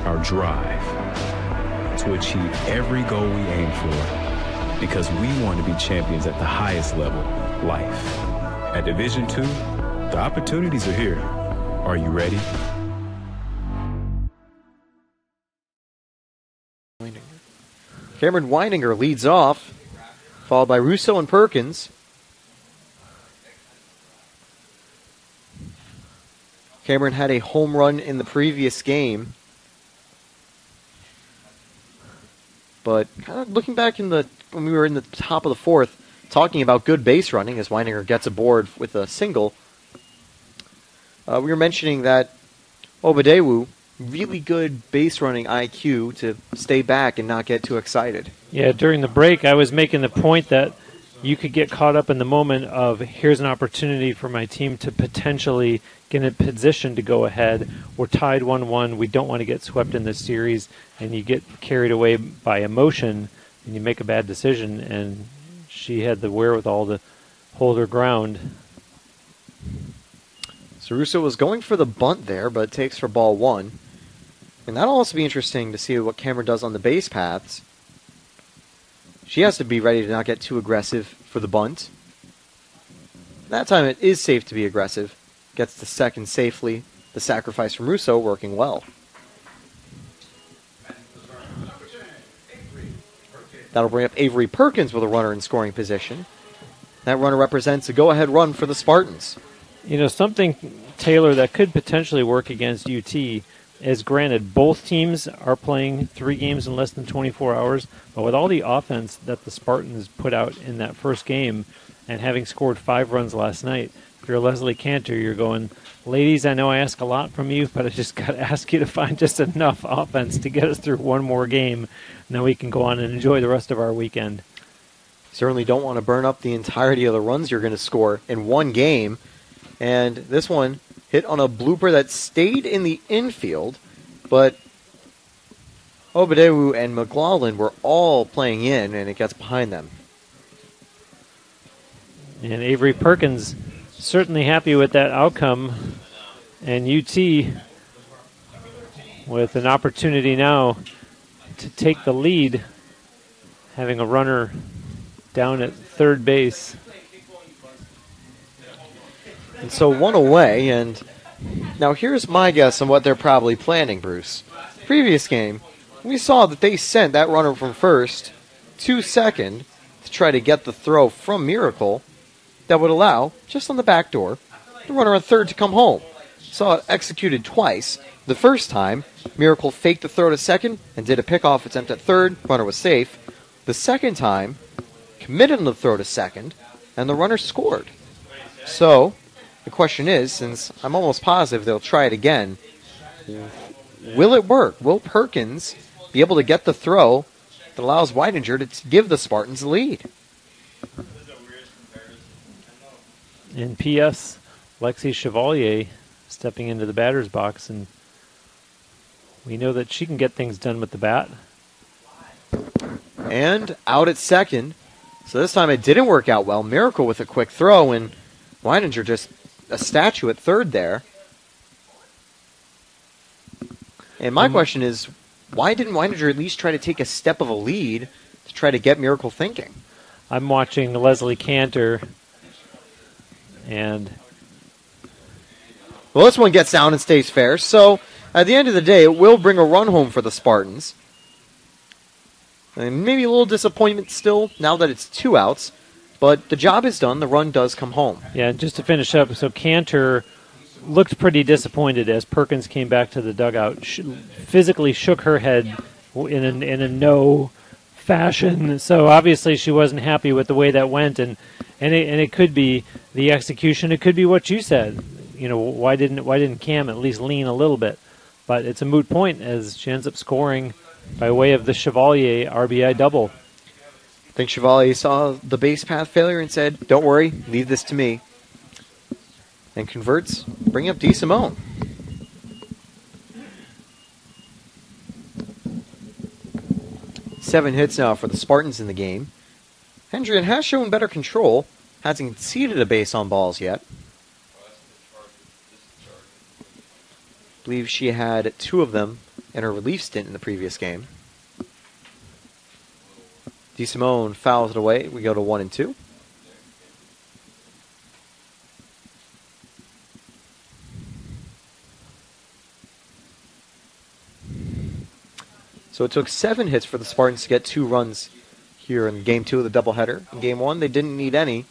our drive, to achieve every goal we aim for, because we want to be champions at the highest level, life. At Division II, the opportunities are here. Are you ready? Cameron Weininger leads off, followed by Russo and Perkins. Cameron had a home run in the previous game. But kind of looking back when we were in the top of the fourth, talking about good base running as Weininger gets aboard with a single, we were mentioning that Obadewu, really good base running IQ to stay back and not get too excited. Yeah, during the break, I was making the point that you could get caught up in the moment of, here's an opportunity for my team to potentially get in a position to go ahead. We're tied 1-1. We don't want to get swept in this series, and you get carried away by emotion, and you make a bad decision, and she had the wherewithal to hold her ground. So Russo was going for the bunt there, but takes for ball one. And that'll also be interesting to see what Cameron does on the base paths. She has to be ready to not get too aggressive for the bunt. That time it is safe to be aggressive. Gets to second safely. the sacrifice from Russo working well. That'll bring up Avery Perkins with a runner in scoring position. That runner represents a go-ahead run for the Spartans. You know, something, Taylor, that could potentially work against UT is, granted, both teams are playing 3 games in less than 24 hours, but with all the offense that the Spartans put out in that first game and having scored 5 runs last night, if you're Leslie Cantor, you're going, ladies, I know I ask a lot from you, but I just got to ask you to find just enough offense to get us through one more game, and then we can go on and enjoy the rest of our weekend. Certainly don't want to burn up the entirety of the runs you're going to score in one game. And this one hit on a blooper that stayed in the infield, but Obadewu and McLaughlin were all playing in, and it gets behind them. And Avery Perkins certainly happy with that outcome. And UT with an opportunity now to take the lead, having a runner down at third base. And so 1 away, and now here's my guess on what they're probably planning, Bruce. Previous game, we saw that they sent that runner from first to second to try to get the throw from Miracle that would allow, just on the back door, the runner on third to come home. Saw it executed twice. The first time, Miracle faked the throw to second and did a pickoff attempt at third. Runner was safe. The second time, committed on the throw to second, and the runner scored. So, the question is, since I'm almost positive they'll try it again, will it work? Will Perkins be able to get the throw that allows Weidinger to give the Spartans the lead? In P.S., Lexi Chevalier stepping into the batter's box, and we know that she can get things done with the bat. And out at second. So this time it didn't work out well. Miracle with a quick throw, and Weidinger just a statue at third there. And my question is, why didn't Weidinger at least try to take a step of a lead to try to get Miracle thinking? I'm watching Leslie Cantor, and well, this one gets down and stays fair. So at the end of the day, it will bring a run home for the Spartans. And maybe a little disappointment still now that it's 2 outs. But the job is done. The run does come home. Yeah, just to finish up, so Cantor looked pretty disappointed as Perkins came back to the dugout. Physically shook her head in a no fashion. So obviously she wasn't happy with the way that went, and it could be the execution. It could be what you said. You know, why didn't Cam at least lean a little bit? But it's a moot point as she ends up scoring by way of the Chevalier RBI double. I think Chevalier saw the base path failure and said, don't worry, leave this to me. And converts, bring up DeSimone. Seven hits now for the Spartans in the game. Hendrian has shown better control, hasn't conceded a base on balls yet. I believe she had 2 of them in her relief stint in the previous game. DeSimone fouls it away. We go to 1-2. So it took 7 hits for the Spartans to get 2 runs here in Game 2 of the doubleheader. In Game 1, they didn't need any.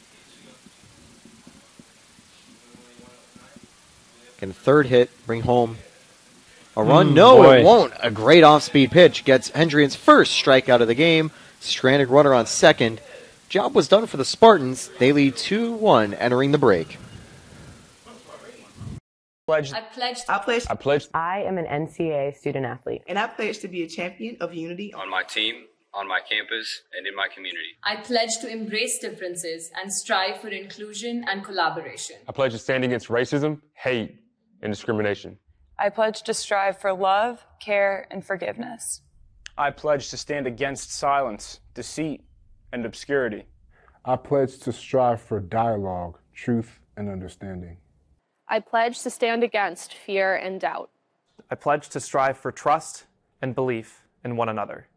Can a third hit bring home a run? No, boy. It won't. A great off-speed pitch gets Hendrian's first strikeout of the game. Stranded runner on second. Job was done for the Spartans. They lead 2-1 entering the break. I am an NCAA student athlete. And I pledge to be a champion of unity on my team, on my campus, and in my community. I pledge to embrace differences and strive for inclusion and collaboration. I pledge to stand against racism, hate, and discrimination. I pledge to strive for love, care, and forgiveness. I pledge to stand against silence, deceit, and obscurity. I pledge to strive for dialogue, truth, and understanding. I pledge to stand against fear and doubt. I pledge to strive for trust and belief in one another.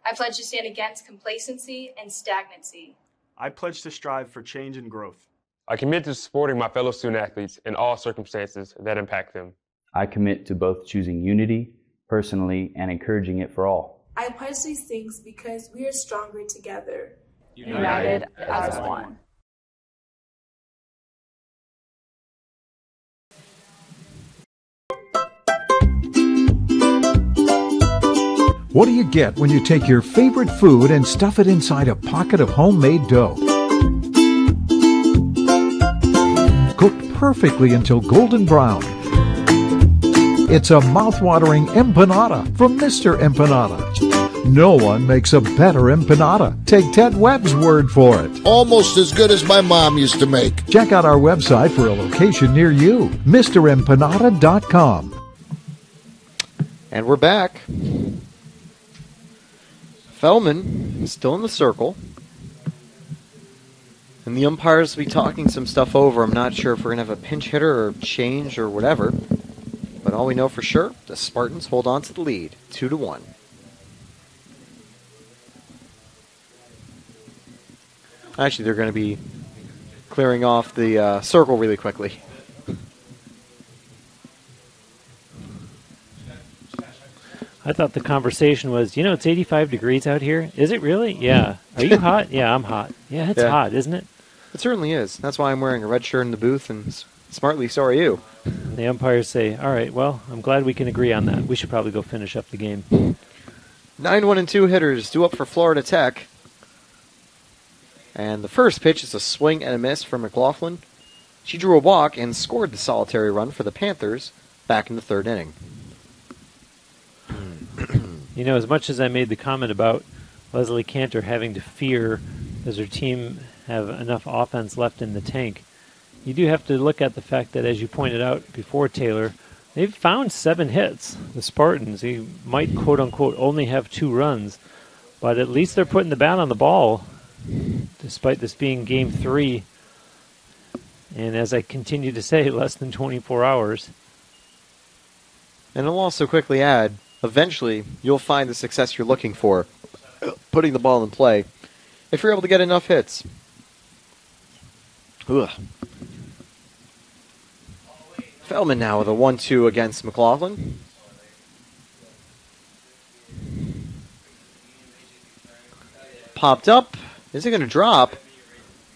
I pledge to stand against complacency and stagnancy. I pledge to strive for change and growth. I commit to supporting my fellow student athletes in all circumstances that impact them. I commit to both choosing unity personally and encouraging it for all. I pledge these things because we are stronger together. United as one. What do you get when you take your favorite food and stuff it inside a pocket of homemade dough? Cooked perfectly until golden brown. It's a mouth-watering empanada from Mr. Empanada. No one makes a better empanada. Take Ted Webb's word for it. Almost as good as my mom used to make. Check out our website for a location near you, MrEmpanada.com. And we're back. Feldman is still in the circle. And the umpires will be talking some stuff over. I'm not sure if we're going to have a pinch hitter or change or whatever. But all we know for sure, the Spartans hold on to the lead, 2-1. Actually, they're going to be clearing off the circle really quickly. I thought the conversation was, it's 85 degrees out here. Is it really? Yeah. Are you hot? Yeah, I'm hot. Yeah, it's hot, isn't it? It certainly is. That's why I'm wearing a red shirt in the booth, and smartly, so are you. And the umpires say, all right, well, I'm glad we can agree on that. We should probably go finish up the game. 9-1-2 hitters due up for Florida Tech. And the first pitch is a swing and a miss for McLaughlin. She drew a walk and scored the solitary run for the Panthers back in the third inning. As much as I made the comment about Leslie Cantor having to fear, does her team have enough offense left in the tank, you do have to look at the fact that, as you pointed out before, Taylor, they've found 7 hits. The Spartans, they might, quote-unquote, only have 2 runs, but at least they're putting the bat on the ball, despite this being Game 3. And as I continue to say, less than 24 hours. And I'll also quickly add, eventually you'll find the success you're looking for, putting the ball in play, if you're able to get enough hits. Ugh. Feldman now with a 1-2 against McLaughlin. Popped up. Is it going to drop?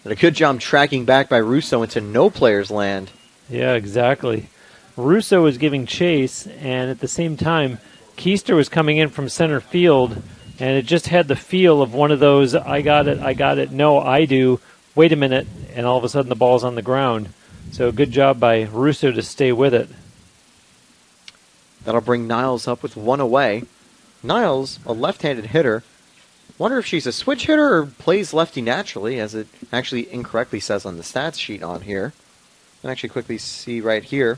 And a good job tracking back by Russo into no player's land. Yeah, exactly. Russo was giving chase, and at the same time, Keister was coming in from center field, and it just had the feel of one of those, I got it, no, I do, wait a minute, and all of a sudden the ball's on the ground. So good job by Russo to stay with it. That'll bring Niles up with 1 away. Niles, a left-handed hitter. Wonder if she's a switch hitter or plays lefty naturally, as it actually incorrectly says on the stats sheet on here. I can actually quickly see right here.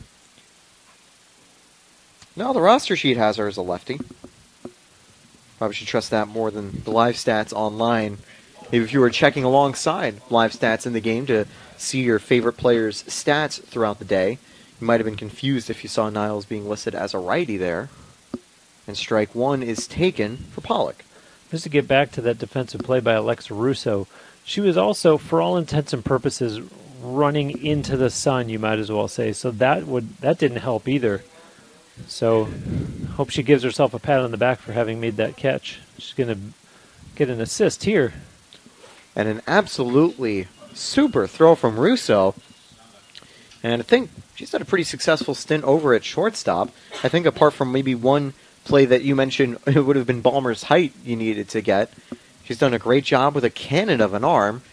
No, the roster sheet has her as a lefty. Probably should trust that more than the live stats online. Maybe if you were checking alongside live stats in the game to see your favorite players' stats throughout the day, you might have been confused if you saw Niles being listed as a righty there. And strike 1 is taken for Pollock. Just to get back to that defensive play by Alexa Russo, she was also, for all intents and purposes, running into the sun, you might as well say. So that didn't help either. So hope she gives herself a pat on the back for having made that catch. She's going to get an assist here. And an absolutely super throw from Russo. And I think she's had a pretty successful stint over at shortstop. I think apart from maybe one play that you mentioned, it would have been Ballmer's height you needed to get. She's done a great job with a cannon of an arm.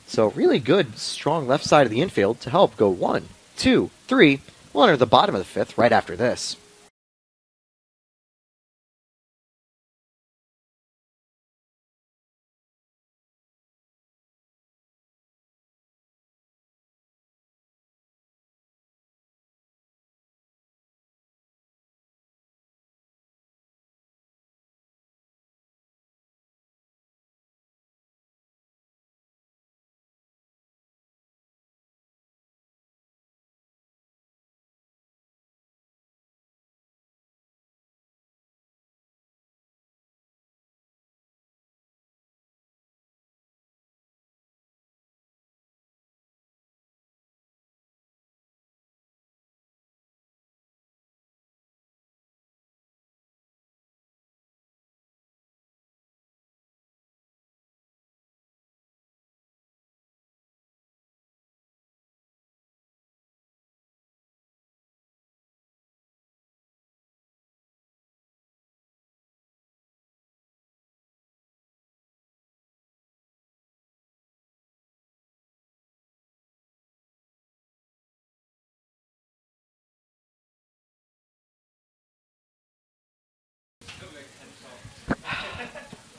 So really good, strong left side of the infield to help go 1, 2, 3. We'll enter the bottom of the 5th right after this.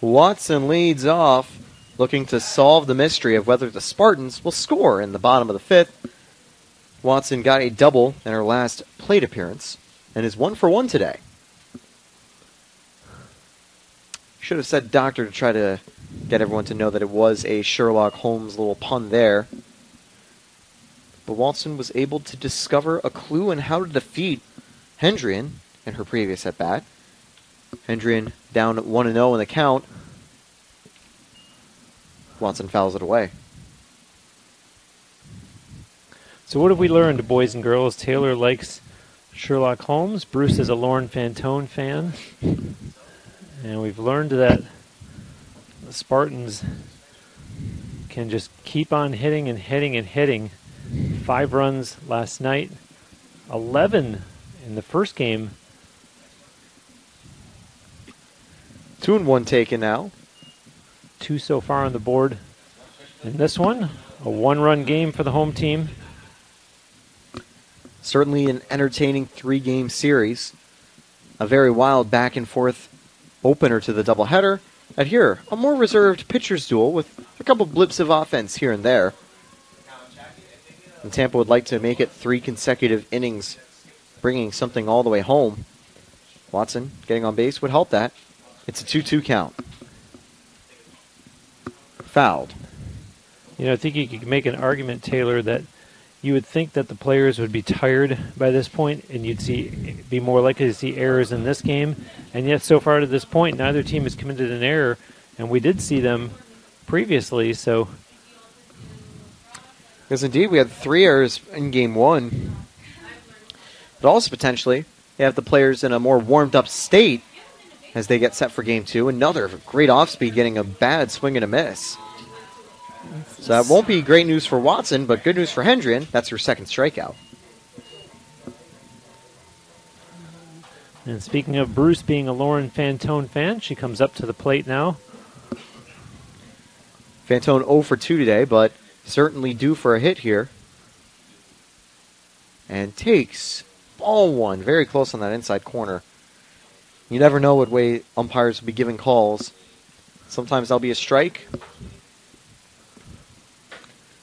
Watson leads off, looking to solve the mystery of whether the Spartans will score in the bottom of the fifth. Watson got a double in her last plate appearance and is 1 for 1 today. Should have said doctor to try to get everyone to know that it was a Sherlock Holmes little pun there. But Watson was able to discover a clue in how to defeat Hendrian in her previous at-bat. Hendrian down 1-0 in the count. Watson fouls it away. So what have we learned, boys and girls? Taylor likes Sherlock Holmes. Bruce is a Lauren Fantone fan. And we've learned that the Spartans can just keep on hitting and hitting and hitting. 5 runs last night, 11 in the first game. 2-1 taken now. 2 so far on the board in this one. A 1-run game for the home team. Certainly an entertaining 3-game series. A very wild back and forth opener to the doubleheader. And here, a more reserved pitcher's duel with a couple blips of offense here and there. And Tampa would like to make it 3 consecutive innings, bringing something all the way home. Watson getting on base would help that. It's a 2-2 count. Fouled. You know, I think you could make an argument, Taylor, that you would think that the players would be tired by this point, and you'd be more likely to see errors in this game. And yet, so far to this point, neither team has committed an error, and we did see them previously. So, because indeed we had 3 errors in game 1, but also potentially you have the players in a more warmed-up state as they get set for game 2. Another great off-speed getting a bad swing and a miss. So that won't be great news for Watson, but good news for Hendrian. That's her second strikeout. And speaking of Bruce being a Lauren Fantone fan, she comes up to the plate now. Fantone 0 for 2 today, but certainly due for a hit here. And takes ball 1, very close on that inside corner. You never know what way umpires will be giving calls. Sometimes that'll be a strike.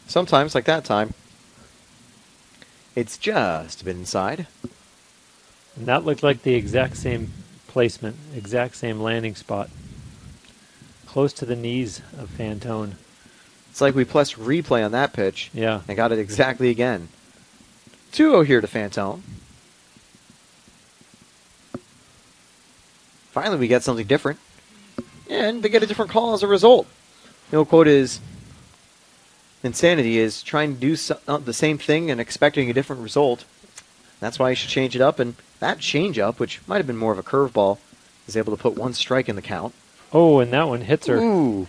Sometimes, like that time, it's just a bit inside. And that looked like the exact same placement, exact same landing spot. Close to the knees of Fantone. It's like we pressed replay on that pitch. Yeah. And got it exactly again. 2-0 here to Fantone. Finally, we get something different. And they get a different call as a result. The old quote is, insanity is trying to do the same thing and expecting a different result. That's why you should change it up. And that change-up, which might have been more of a curveball, is able to put 1 strike in the count. Oh, and that one hits her. Ooh.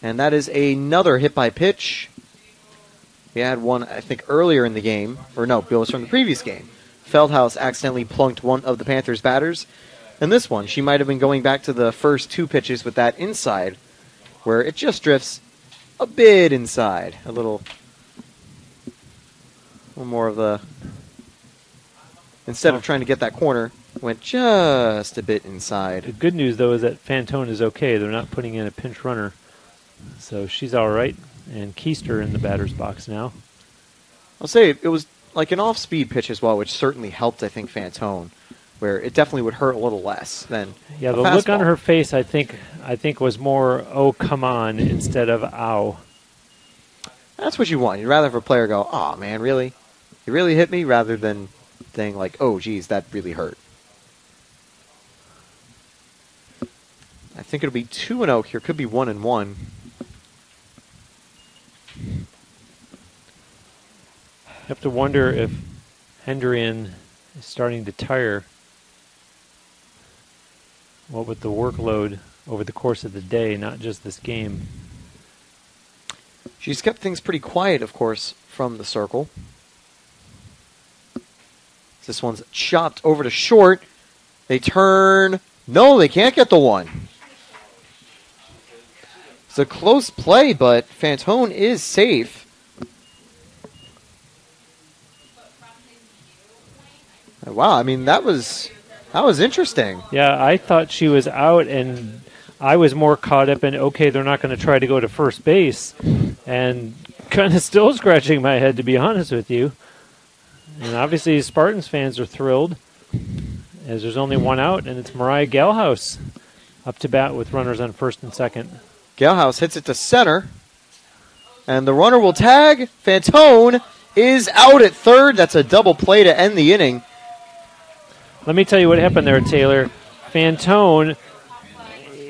And that is another hit by pitch. We had one, I think, earlier in the game. Or no, it was from the previous game. Feldhaus accidentally plunked one of the Panthers' batters. And this one, she might have been going back to the first 2 pitches with that inside, where it just drifts a bit inside. A little more of the... Instead of trying to get that corner, went just a bit inside. The good news, though, is that Fantone is okay. They're not putting in a pinch runner. So she's all right. And Keister in the batter's box now. I'll say it was like an off-speed pitch as well, which certainly helped, I think, Fantone, where it definitely would hurt a little less than yeah, the fastball. look on her face, I think was more, oh, come on, instead of ow. That's what you want. You'd rather have a player go, oh, man, really? You really hit me? Rather than saying like, oh, geez, that really hurt. I think it'll be 2-0 here. Could be 1-1. You have to wonder if Hendrian is starting to tire. What with the workload over the course of the day, not just this game. She's kept things pretty quiet, of course, from the circle. This one's chopped over to short. They turn. No, they can't get the one. It's a close play, but Fantone is safe. Wow, I mean, that was interesting. Yeah, I thought she was out, and I was more caught up in, okay, they're not going to try to go to first base, and kind of still scratching my head, to be honest with you. And obviously Spartans fans are thrilled, as there's only one out, and it's Mariah Galhouse up to bat with runners on first and second. Galhouse hits it to center, and the runner will tag. Fantone is out at third. That's a double play to end the inning. Let me tell you what happened there, Taylor. Fantone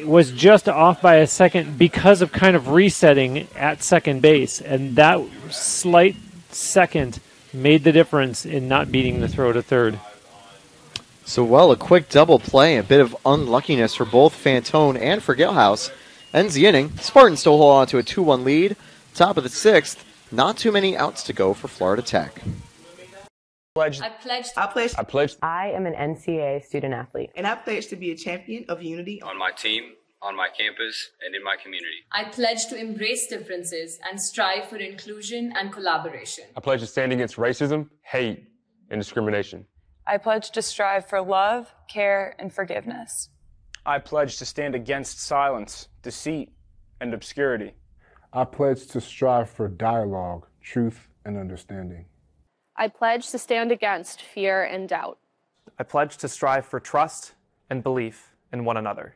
was just off by a second because of kind of resetting at second base, and that slight second made the difference in not beating the throw to third. So, well, a quick double play, a bit of unluckiness for both Fantone and for Galhouse. Ends the inning. Spartans still hold on to a 2-1 lead. Top of the sixth. Not too many outs to go for Florida Tech. I pledge. I am an NCAA student athlete. And I pledge to be a champion of unity on my team, on my campus, and in my community. I pledge to embrace differences and strive for inclusion and collaboration. I pledge to stand against racism, hate, and discrimination. I pledge to strive for love, care, and forgiveness. I pledge to stand against silence, deceit, and obscurity. I pledge to strive for dialogue, truth, and understanding. I pledge to stand against fear and doubt. I pledge to strive for trust and belief in one another.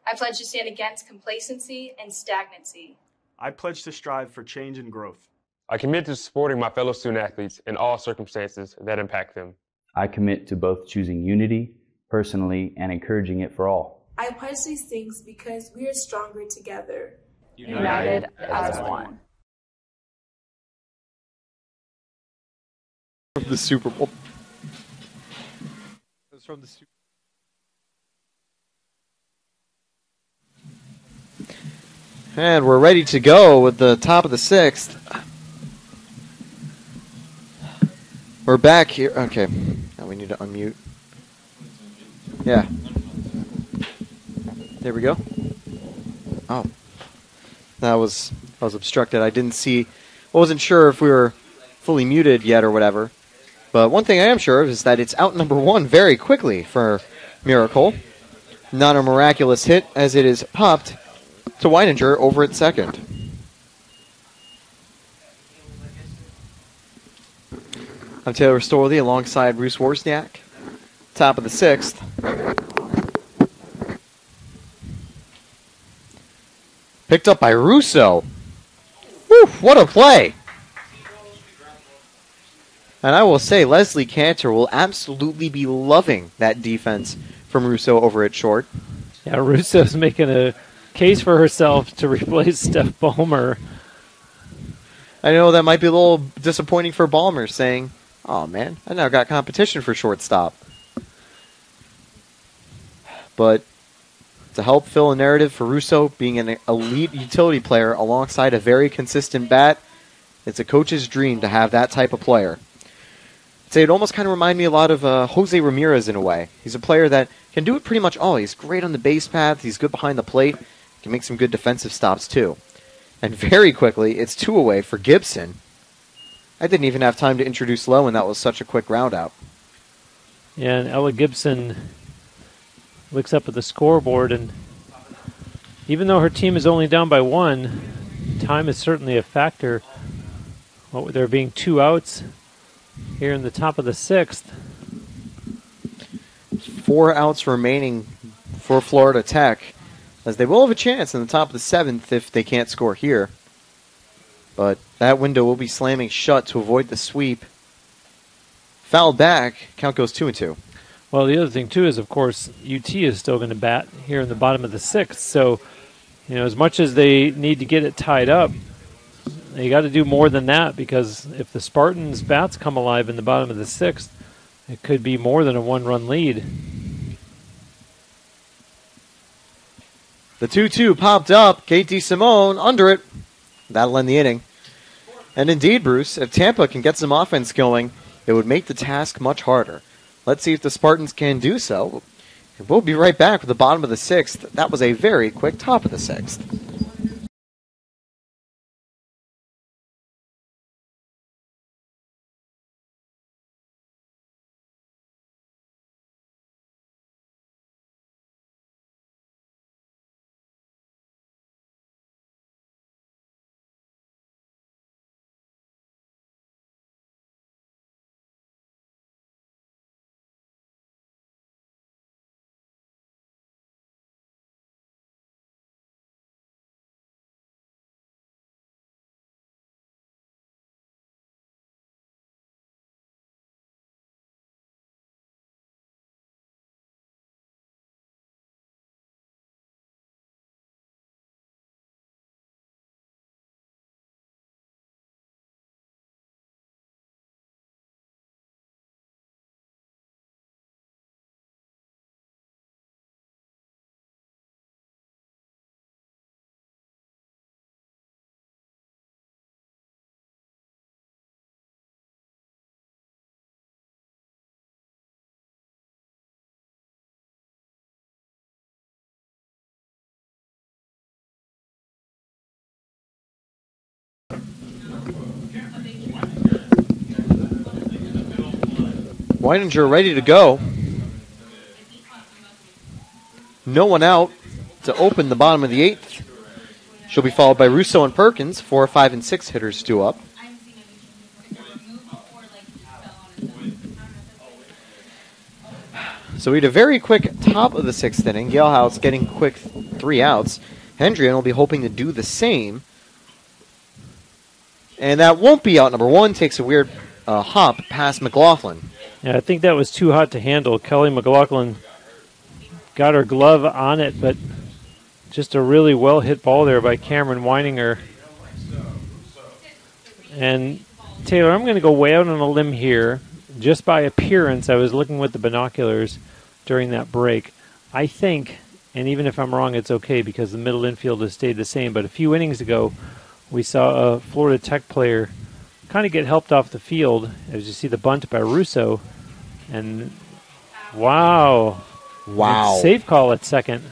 I pledge to stand against complacency and stagnancy. I pledge to strive for change and growth. I commit to supporting my fellow student athletes in all circumstances that impact them. I commit to both choosing unity personally and encouraging it for all. I pledge these things because we are stronger together. United as one. From the Super Bowl. It was from the Super And we're ready to go with the top of the sixth. We're back here. Okay. Now we need to unmute. Yeah. There we go. Oh. I was obstructed. I didn't see. I wasn't sure if we were fully muted yet or whatever. But one thing I am sure of is that it's out number one very quickly for Miracle. Not a miraculous hit as it is popped to Weininger over at second. I'm Taylor Storley alongside Bruce Wozniak. Top of the sixth. Picked up by Russo. Whew, what a play! And I will say, Leslie Cantor will absolutely be loving that defense from Russo over at short. Yeah, Russo's making a case for herself to replace Steph Ballmer. I know that might be a little disappointing for Ballmer, saying, oh man, I now got competition for shortstop. But to help fill a narrative for Russo, being an elite utility player alongside a very consistent bat, it's a coach's dream to have that type of player. I'd say it almost kind of reminds me a lot of Jose Ramirez in a way. He's a player that can do it pretty much all. He's great on the base path. He's good behind the plate. Can make some good defensive stops too. And very quickly, it's two away for Gibson. I didn't even have time to introduce Lowe, and that was such a quick round out. Yeah, and Ella Gibson looks up at the scoreboard, and even though her team is only down by one, time is certainly a factor. What with there being two outs here in the top of the sixth. 4 outs remaining for Florida Tech, as they will have a chance in the top of the seventh if they can't score here. But that window will be slamming shut to avoid the sweep. Fouled back, count goes 2-2. Well, the other thing, too, is, of course, UT is still going to bat here in the bottom of the sixth. So, you know, as much as they need to get it tied up, they got to do more than that, because if the Spartans' bats come alive in the bottom of the sixth, it could be more than a one-run lead. The 2-2 popped up. Kate DeSimone under it. That'll end the inning. And indeed, Bruce, if Tampa can get some offense going, it would make the task much harder. Let's see if the Spartans can do so. We'll be right back with the bottom of the sixth. That was a very quick top of the sixth. Weininger ready to go. No one out to open the bottom of the 8th. She'll be followed by Russo and Perkins. 4, 5, and 6 hitters due up. So we had a very quick top of the 6th inning. Gail House getting quick 3 outs. Hendrian will be hoping to do the same. And that won't be out number 1. Takes a weird hop past McLaughlin. Yeah, I think that was too hot to handle. Kelly McLaughlin got her glove on it, but just a really well-hit ball there by Cameron Weininger. And Taylor, I'm going to go way out on a limb here. Just by appearance, I was looking with the binoculars during that break. I think, and even if I'm wrong, it's okay because the middle infield has stayed the same, but a few innings ago, we saw a Florida Tech player kind of get helped off the field, as you see the bunt by Russo. And wow. Safe call at second.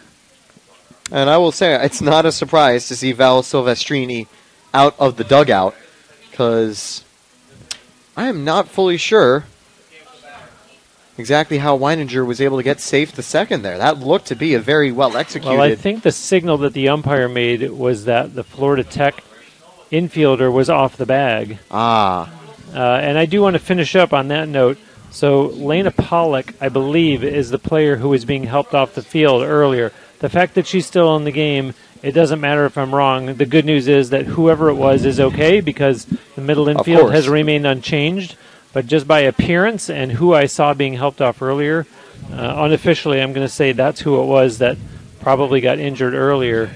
And I will say, it's not a surprise to see Val Silvestrini out of the dugout, because I am not fully sure exactly how Weininger was able to get safe to second there. That looked to be a very well executed. Well, I think the signal that the umpire made was that the Florida Tech infielder was off the bag. And I do want to finish up on that note. So Lena Pollock, I believe, is the player who was being helped off the field earlier. The fact that she's still in the game, it doesn't matter if I'm wrong. The good news is that whoever it was is okay because the middle infield has remained unchanged. But just by appearance and who I saw being helped off earlier, unofficially I'm going to say that's who it was that probably got injured earlier.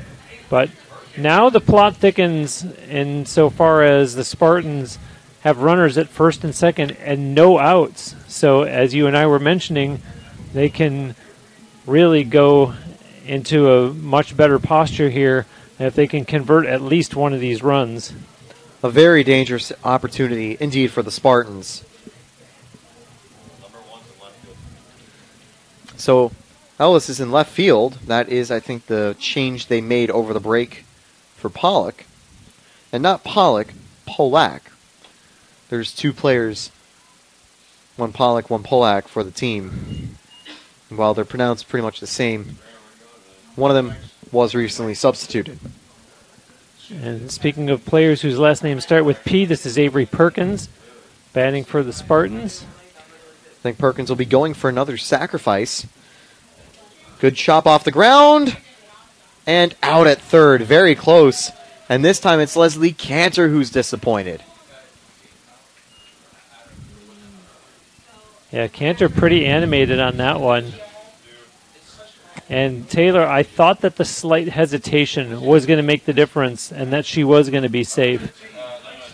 But now the plot thickens insofar as the Spartans have runners at first and second and no outs. So as you and I were mentioning, they can really go into a much better posture here if they can convert at least one of these runs. A very dangerous opportunity indeed for the Spartans. So Ellis is in left field. That is, I think, the change they made over the break for Pollock. And not Pollock, Polak. There's 2 players, one Pollock, one Polak for the team. And while they're pronounced pretty much the same, one of them was recently substituted. And speaking of players whose last names start with P, this is Avery Perkins, batting for the Spartans. I think Perkins will be going for another sacrifice. Good chop off the ground. And out at third, very close. And this time it's Leslie Cantor who's disappointed. Yeah, Cantor pretty animated on that one. And Taylor, I thought that the slight hesitation was going to make the difference and that she was going to be safe.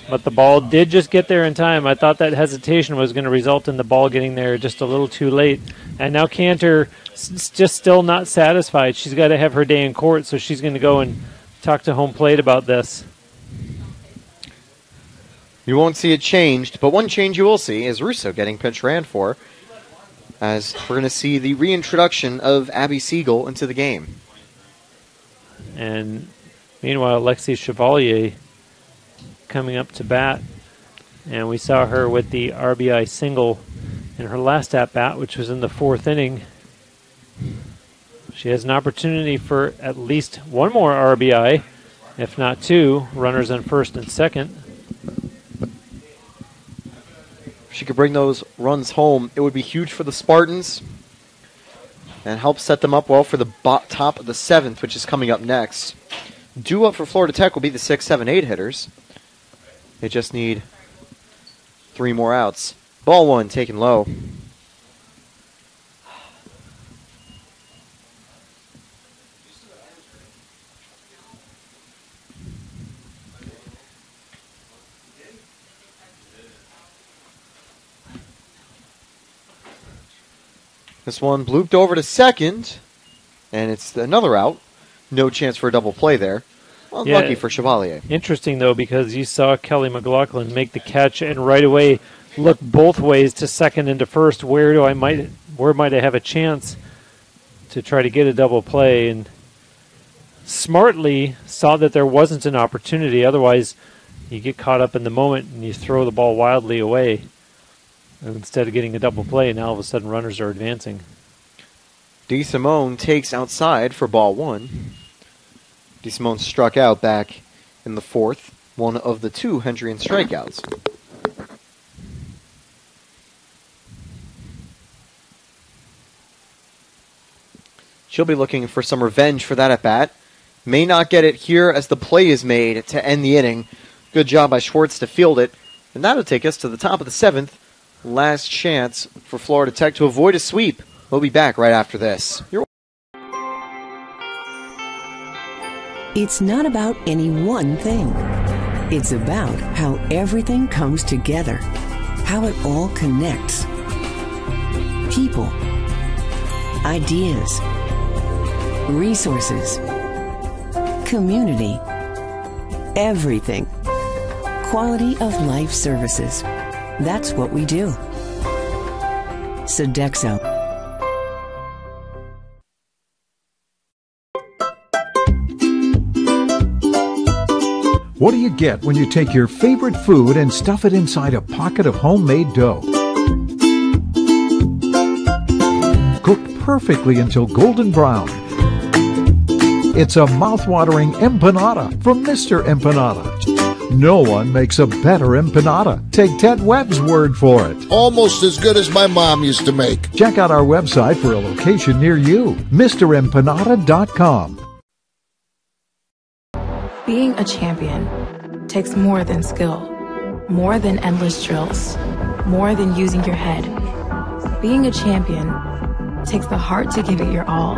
But the ball did just get there in time. I thought that hesitation was going to result in the ball getting there just a little too late. And now Cantor just still not satisfied. She's got to have her day in court, so she's going to go and talk to home plate about this. You won't see it changed, but one change you will see is Russo getting pitch ran for, as we're going to see the reintroduction of Abby Siegel into the game. And meanwhile, Lexi Chevalier coming up to bat. And we saw her with the RBI single in her last at-bat, which was in the 4th inning. She has an opportunity for at least one more RBI, if not 2, runners on first and second. If she could bring those runs home, it would be huge for the Spartans and help set them up well for the top of the 7th, which is coming up next. Due up for Florida Tech will be the 6, 7, 8 hitters. They just need 3 more outs. Ball 1 taken low. This one blooped over to second, and it's another out. No chance for a double play there. Unlucky for Chevalier. Interesting, though, because you saw Kelly McLaughlin make the catch and right away look both ways to second and to first. Where might I have a chance to try to get a double play? And smartly saw that there wasn't an opportunity. Otherwise, you get caught up in the moment and you throw the ball wildly away. Instead of getting a double play, now all of a sudden runners are advancing. DeSimone takes outside for ball 1. DeSimone struck out back in the 4th, one of the 2 Hendrian strikeouts. She'll be looking for some revenge for that at-bat. May not get it here as the play is made to end the inning. Good job by Schwartz to field it. And that'll take us to the top of the 7th. Last chance for Florida Tech to avoid a sweep. We'll be back right after this. It's not about any one thing. It's about how everything comes together, how it all connects. People, ideas, resources, community, everything. Quality of life services. That's what we do. Sodexo. What do you get when you take your favorite food and stuff it inside a pocket of homemade dough? Cooked perfectly until golden brown. It's a mouth-watering empanada from Mr. Empanada. No one makes a better empanada. Take Ted Webb's word for it. Almost as good as my mom used to make. Check out our website for a location near you, MrEmpanada.com. Being a champion takes more than skill, more than endless drills, more than using your head. Being a champion takes the heart to give it your all,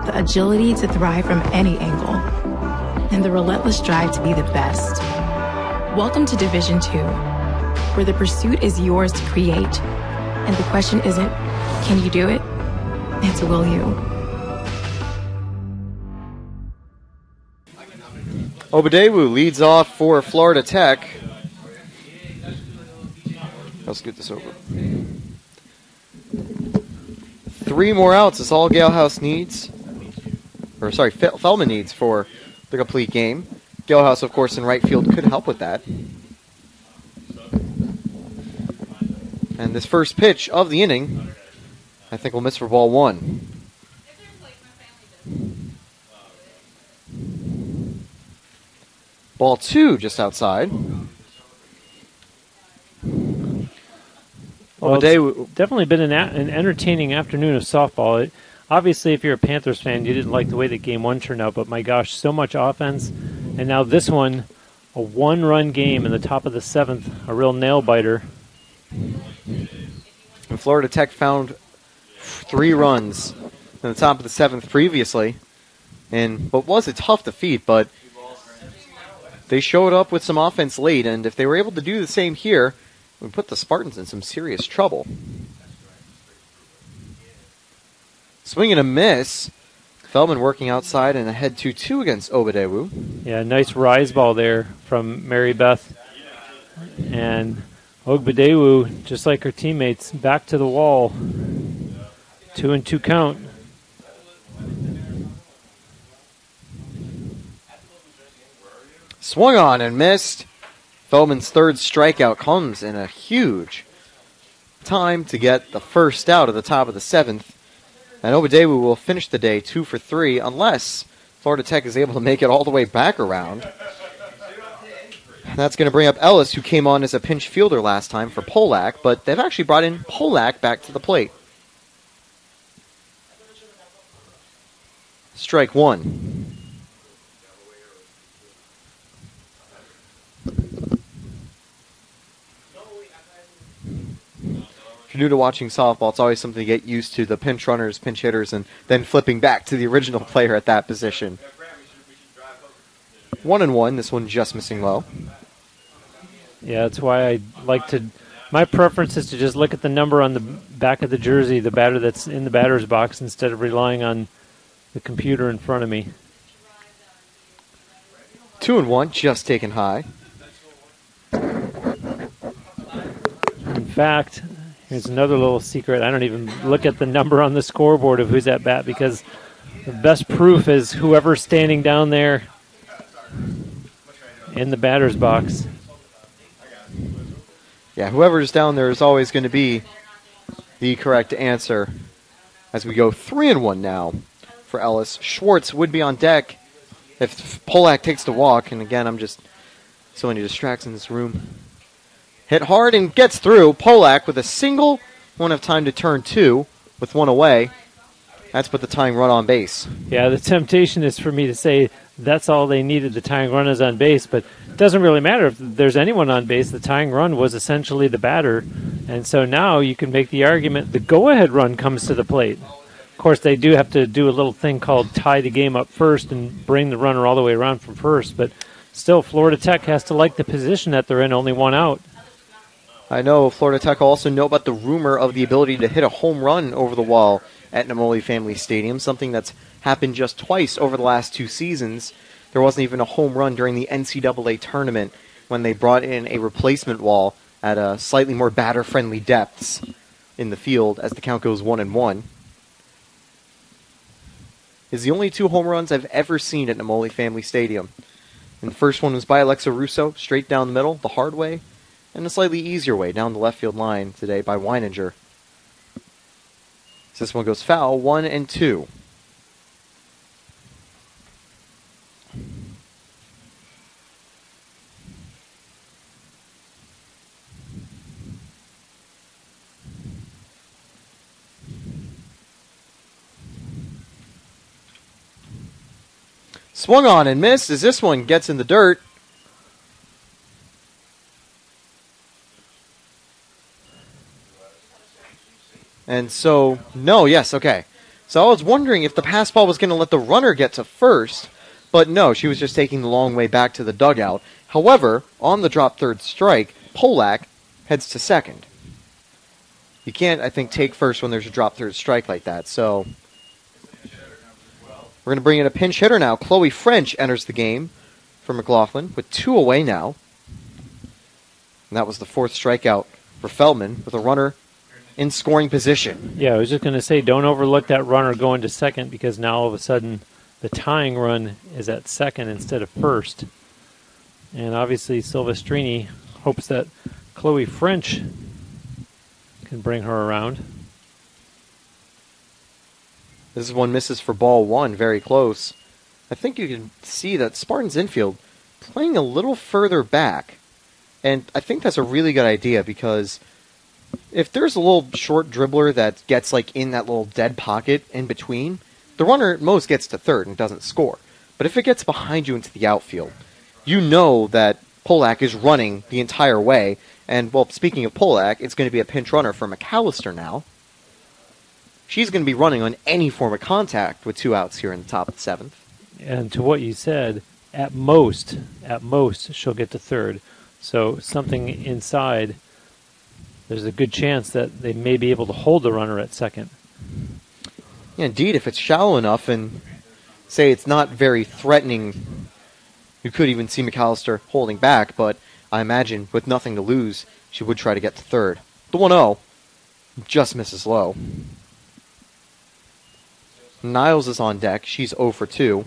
the agility to thrive from any angle, and the relentless drive to be the best. Welcome to Division 2, where the pursuit is yours to create, and the question isn't, can you do it? It's will you? Obadewu leads off for Florida Tech. I'll scoot this over. 3 more outs is all Galehouse needs. Or, sorry, Feldman needs for the complete game. Galehouse, of course, in right field could help with that. And this first pitch of the inning, I think we'll miss for ball 1. Ball 2 just outside. Well, it's definitely been an entertaining afternoon of softball. Obviously, if you're a Panthers fan, you didn't like the way that Game 1 turned out, but my gosh, so much offense. And now this one, a 1-run game in the top of the 7th, a real nail-biter. And Florida Tech found 3 runs in the top of the 7th previously. And what was a tough defeat, but they showed up with some offense late, and if they were able to do the same here, it would put the Spartans in some serious trouble. Swing and a miss. Feldman working outside and ahead 2-2 against Obadewu. Yeah, nice rise ball there from Mary Beth. And Obadewu, just like her teammates, back to the wall. 2-2 count. Swung on and missed. Feldman's 3rd strikeout comes in a huge time to get the first out at the top of the 7th. And Obadewu will finish the day 2 for 3 unless Florida Tech is able to make it all the way back around. And that's going to bring up Ellis, who came on as a pinch fielder last time for Polak, but they've actually brought in Polak back to the plate. Strike 1. If you're new to watching softball, it's always something to get used to, the pinch runners, pinch hitters, and then flipping back to the original player at that position. 1-1, this one just missing low. Yeah, that's why I like to... My preference is to just look at the number on the back of the jersey, the batter that's in the batter's box, instead of relying on the computer in front of me. 2-1, just taken high. In fact, here's another little secret. I don't even look at the number on the scoreboard of who's at bat, because the best proof is whoever's standing down there in the batter's box. Yeah, whoever's down there is always going to be the correct answer. As we go 3-1 now for Ellis. Schwartz would be on deck if Polak takes the walk. And again, I'm just so many distracts in this room. Hit hard and gets through. Polak with a single. Won't have time to turn two with one away. That's put the tying run on base. Yeah, the temptation is for me to say that's all they needed. The tying run is on base, but it doesn't really matter if there's anyone on base. The tying run was essentially the batter. And so now you can make the argument the go-ahead run comes to the plate. Of course, they do have to do a little thing called tie the game up first and bring the runner all the way around from first. But still, Florida Tech has to like the position that they're in, only one out. I know Florida Tech also know about the rumor of the ability to hit a home run over the wall at Namoli Family Stadium, something that's happened just twice over the last 2 seasons. There wasn't even a home run during the NCAA tournament when they brought in a replacement wall at a slightly more batter-friendly depths in the field as the count goes 1-1. Is the only 2 home runs I've ever seen at Namoli Family Stadium. And the first one was by Alexa Russo, straight down the middle, the hard way, and a slightly easier way down the left field line today by Weininger. So this one goes foul, 1-2. Swung on and missed as this one gets in the dirt. And so, no, yes, okay. So I was wondering if the pass ball was going to let the runner get to first, but no, she was just taking the long way back to the dugout. However, on the drop third strike, Polak heads to second. You can't, I think, take first when there's a drop third strike like that, so we're going to bring in a pinch hitter now. Chloe French enters the game for McLaughlin with 2 away now. And that was the 4th strikeout for Feldman with a runner in scoring position. Yeah, I was just going to say, don't overlook that runner going to second because now all of a sudden the tying run is at second instead of first. And obviously Silvestrini hopes that Chloe French can bring her around. This is one misses for ball 1, very close. I think you can see that Spartans infield playing a little further back. And I think that's a really good idea because if there's a little short dribbler that gets like in that little dead pocket in between, the runner at most gets to third and doesn't score. But if it gets behind you into the outfield, you know that Polak is running the entire way. And, well, speaking of Polak, it's going to be a pinch runner for McAllister now. She's going to be running on any form of contact with 2 outs here in the top of the 7th. And to what you said, at most, she'll get to third. So something inside, there's a good chance that they may be able to hold the runner at second. Yeah, indeed, if it's shallow enough and say it's not very threatening, you could even see McAllister holding back, but I imagine with nothing to lose, she would try to get to third. The 1-0 just misses low. Niles is on deck. She's 0 for 2.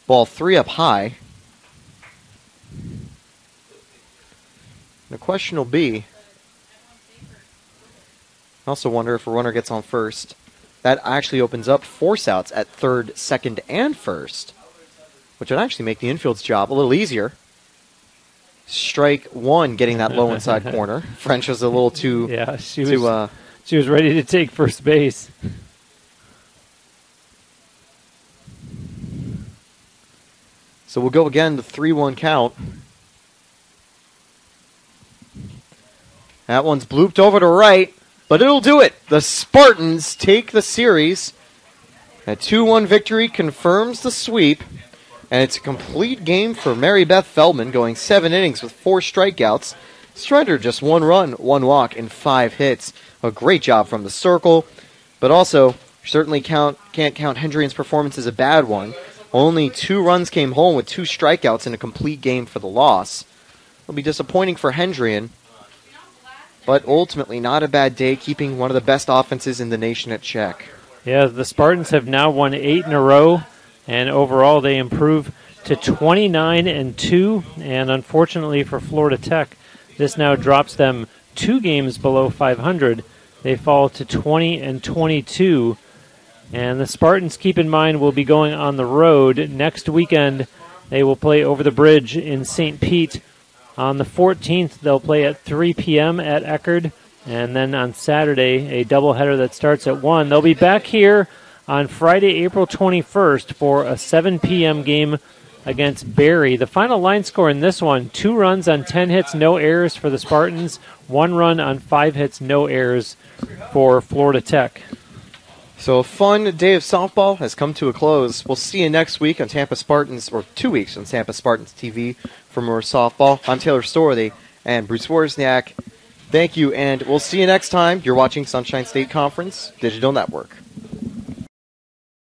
Ball 3 up high. The question will be, I also wonder if a runner gets on first. That actually opens up force outs at third, second, and first, which would actually make the infield's job a little easier. Strike 1 getting that low inside corner. French was a little too... Yeah, she was ready to take first base. So we'll go again, the 3-1 count. That one's blooped over to right, but it'll do it. The Spartans take the series. A 2-1 victory confirms the sweep, and it's a complete game for Mary Beth Feldman, going 7 innings with 4 strikeouts. Surrendered just 1 run, 1 walk, and 5 hits. A great job from the circle, but also certainly can't count Hendrian's performance as a bad one. Only 2 runs came home with 2 strikeouts in a complete game for the loss. It'll be disappointing for Hendrian. but ultimately not a bad day, keeping one of the best offenses in the nation at check. Yeah, the Spartans have now won 8 in a row, and overall they improve to 29-2, and unfortunately for Florida Tech, this now drops them 2 games below 500. They fall to 20-22, and the Spartans, keep in mind, will be going on the road next weekend. They will play over the bridge in St. Pete. On the 14th, they'll play at 3 p.m. at Eckerd. And then on Saturday, a doubleheader that starts at 1. They'll be back here on Friday, April 21st for a 7 p.m. game against Barry. The final line score in this one, 2 runs on 10 hits, no errors for the Spartans. 1 run on 5 hits, no errors for Florida Tech. So a fun day of softball has come to a close. We'll see you next week on Tampa Spartans, or 2 weeks on Tampa Spartans TV for more softball. I'm Taylor Storley and Bruce Wozniak. Thank you, and we'll see you next time. You're watching Sunshine State Conference Digital Network.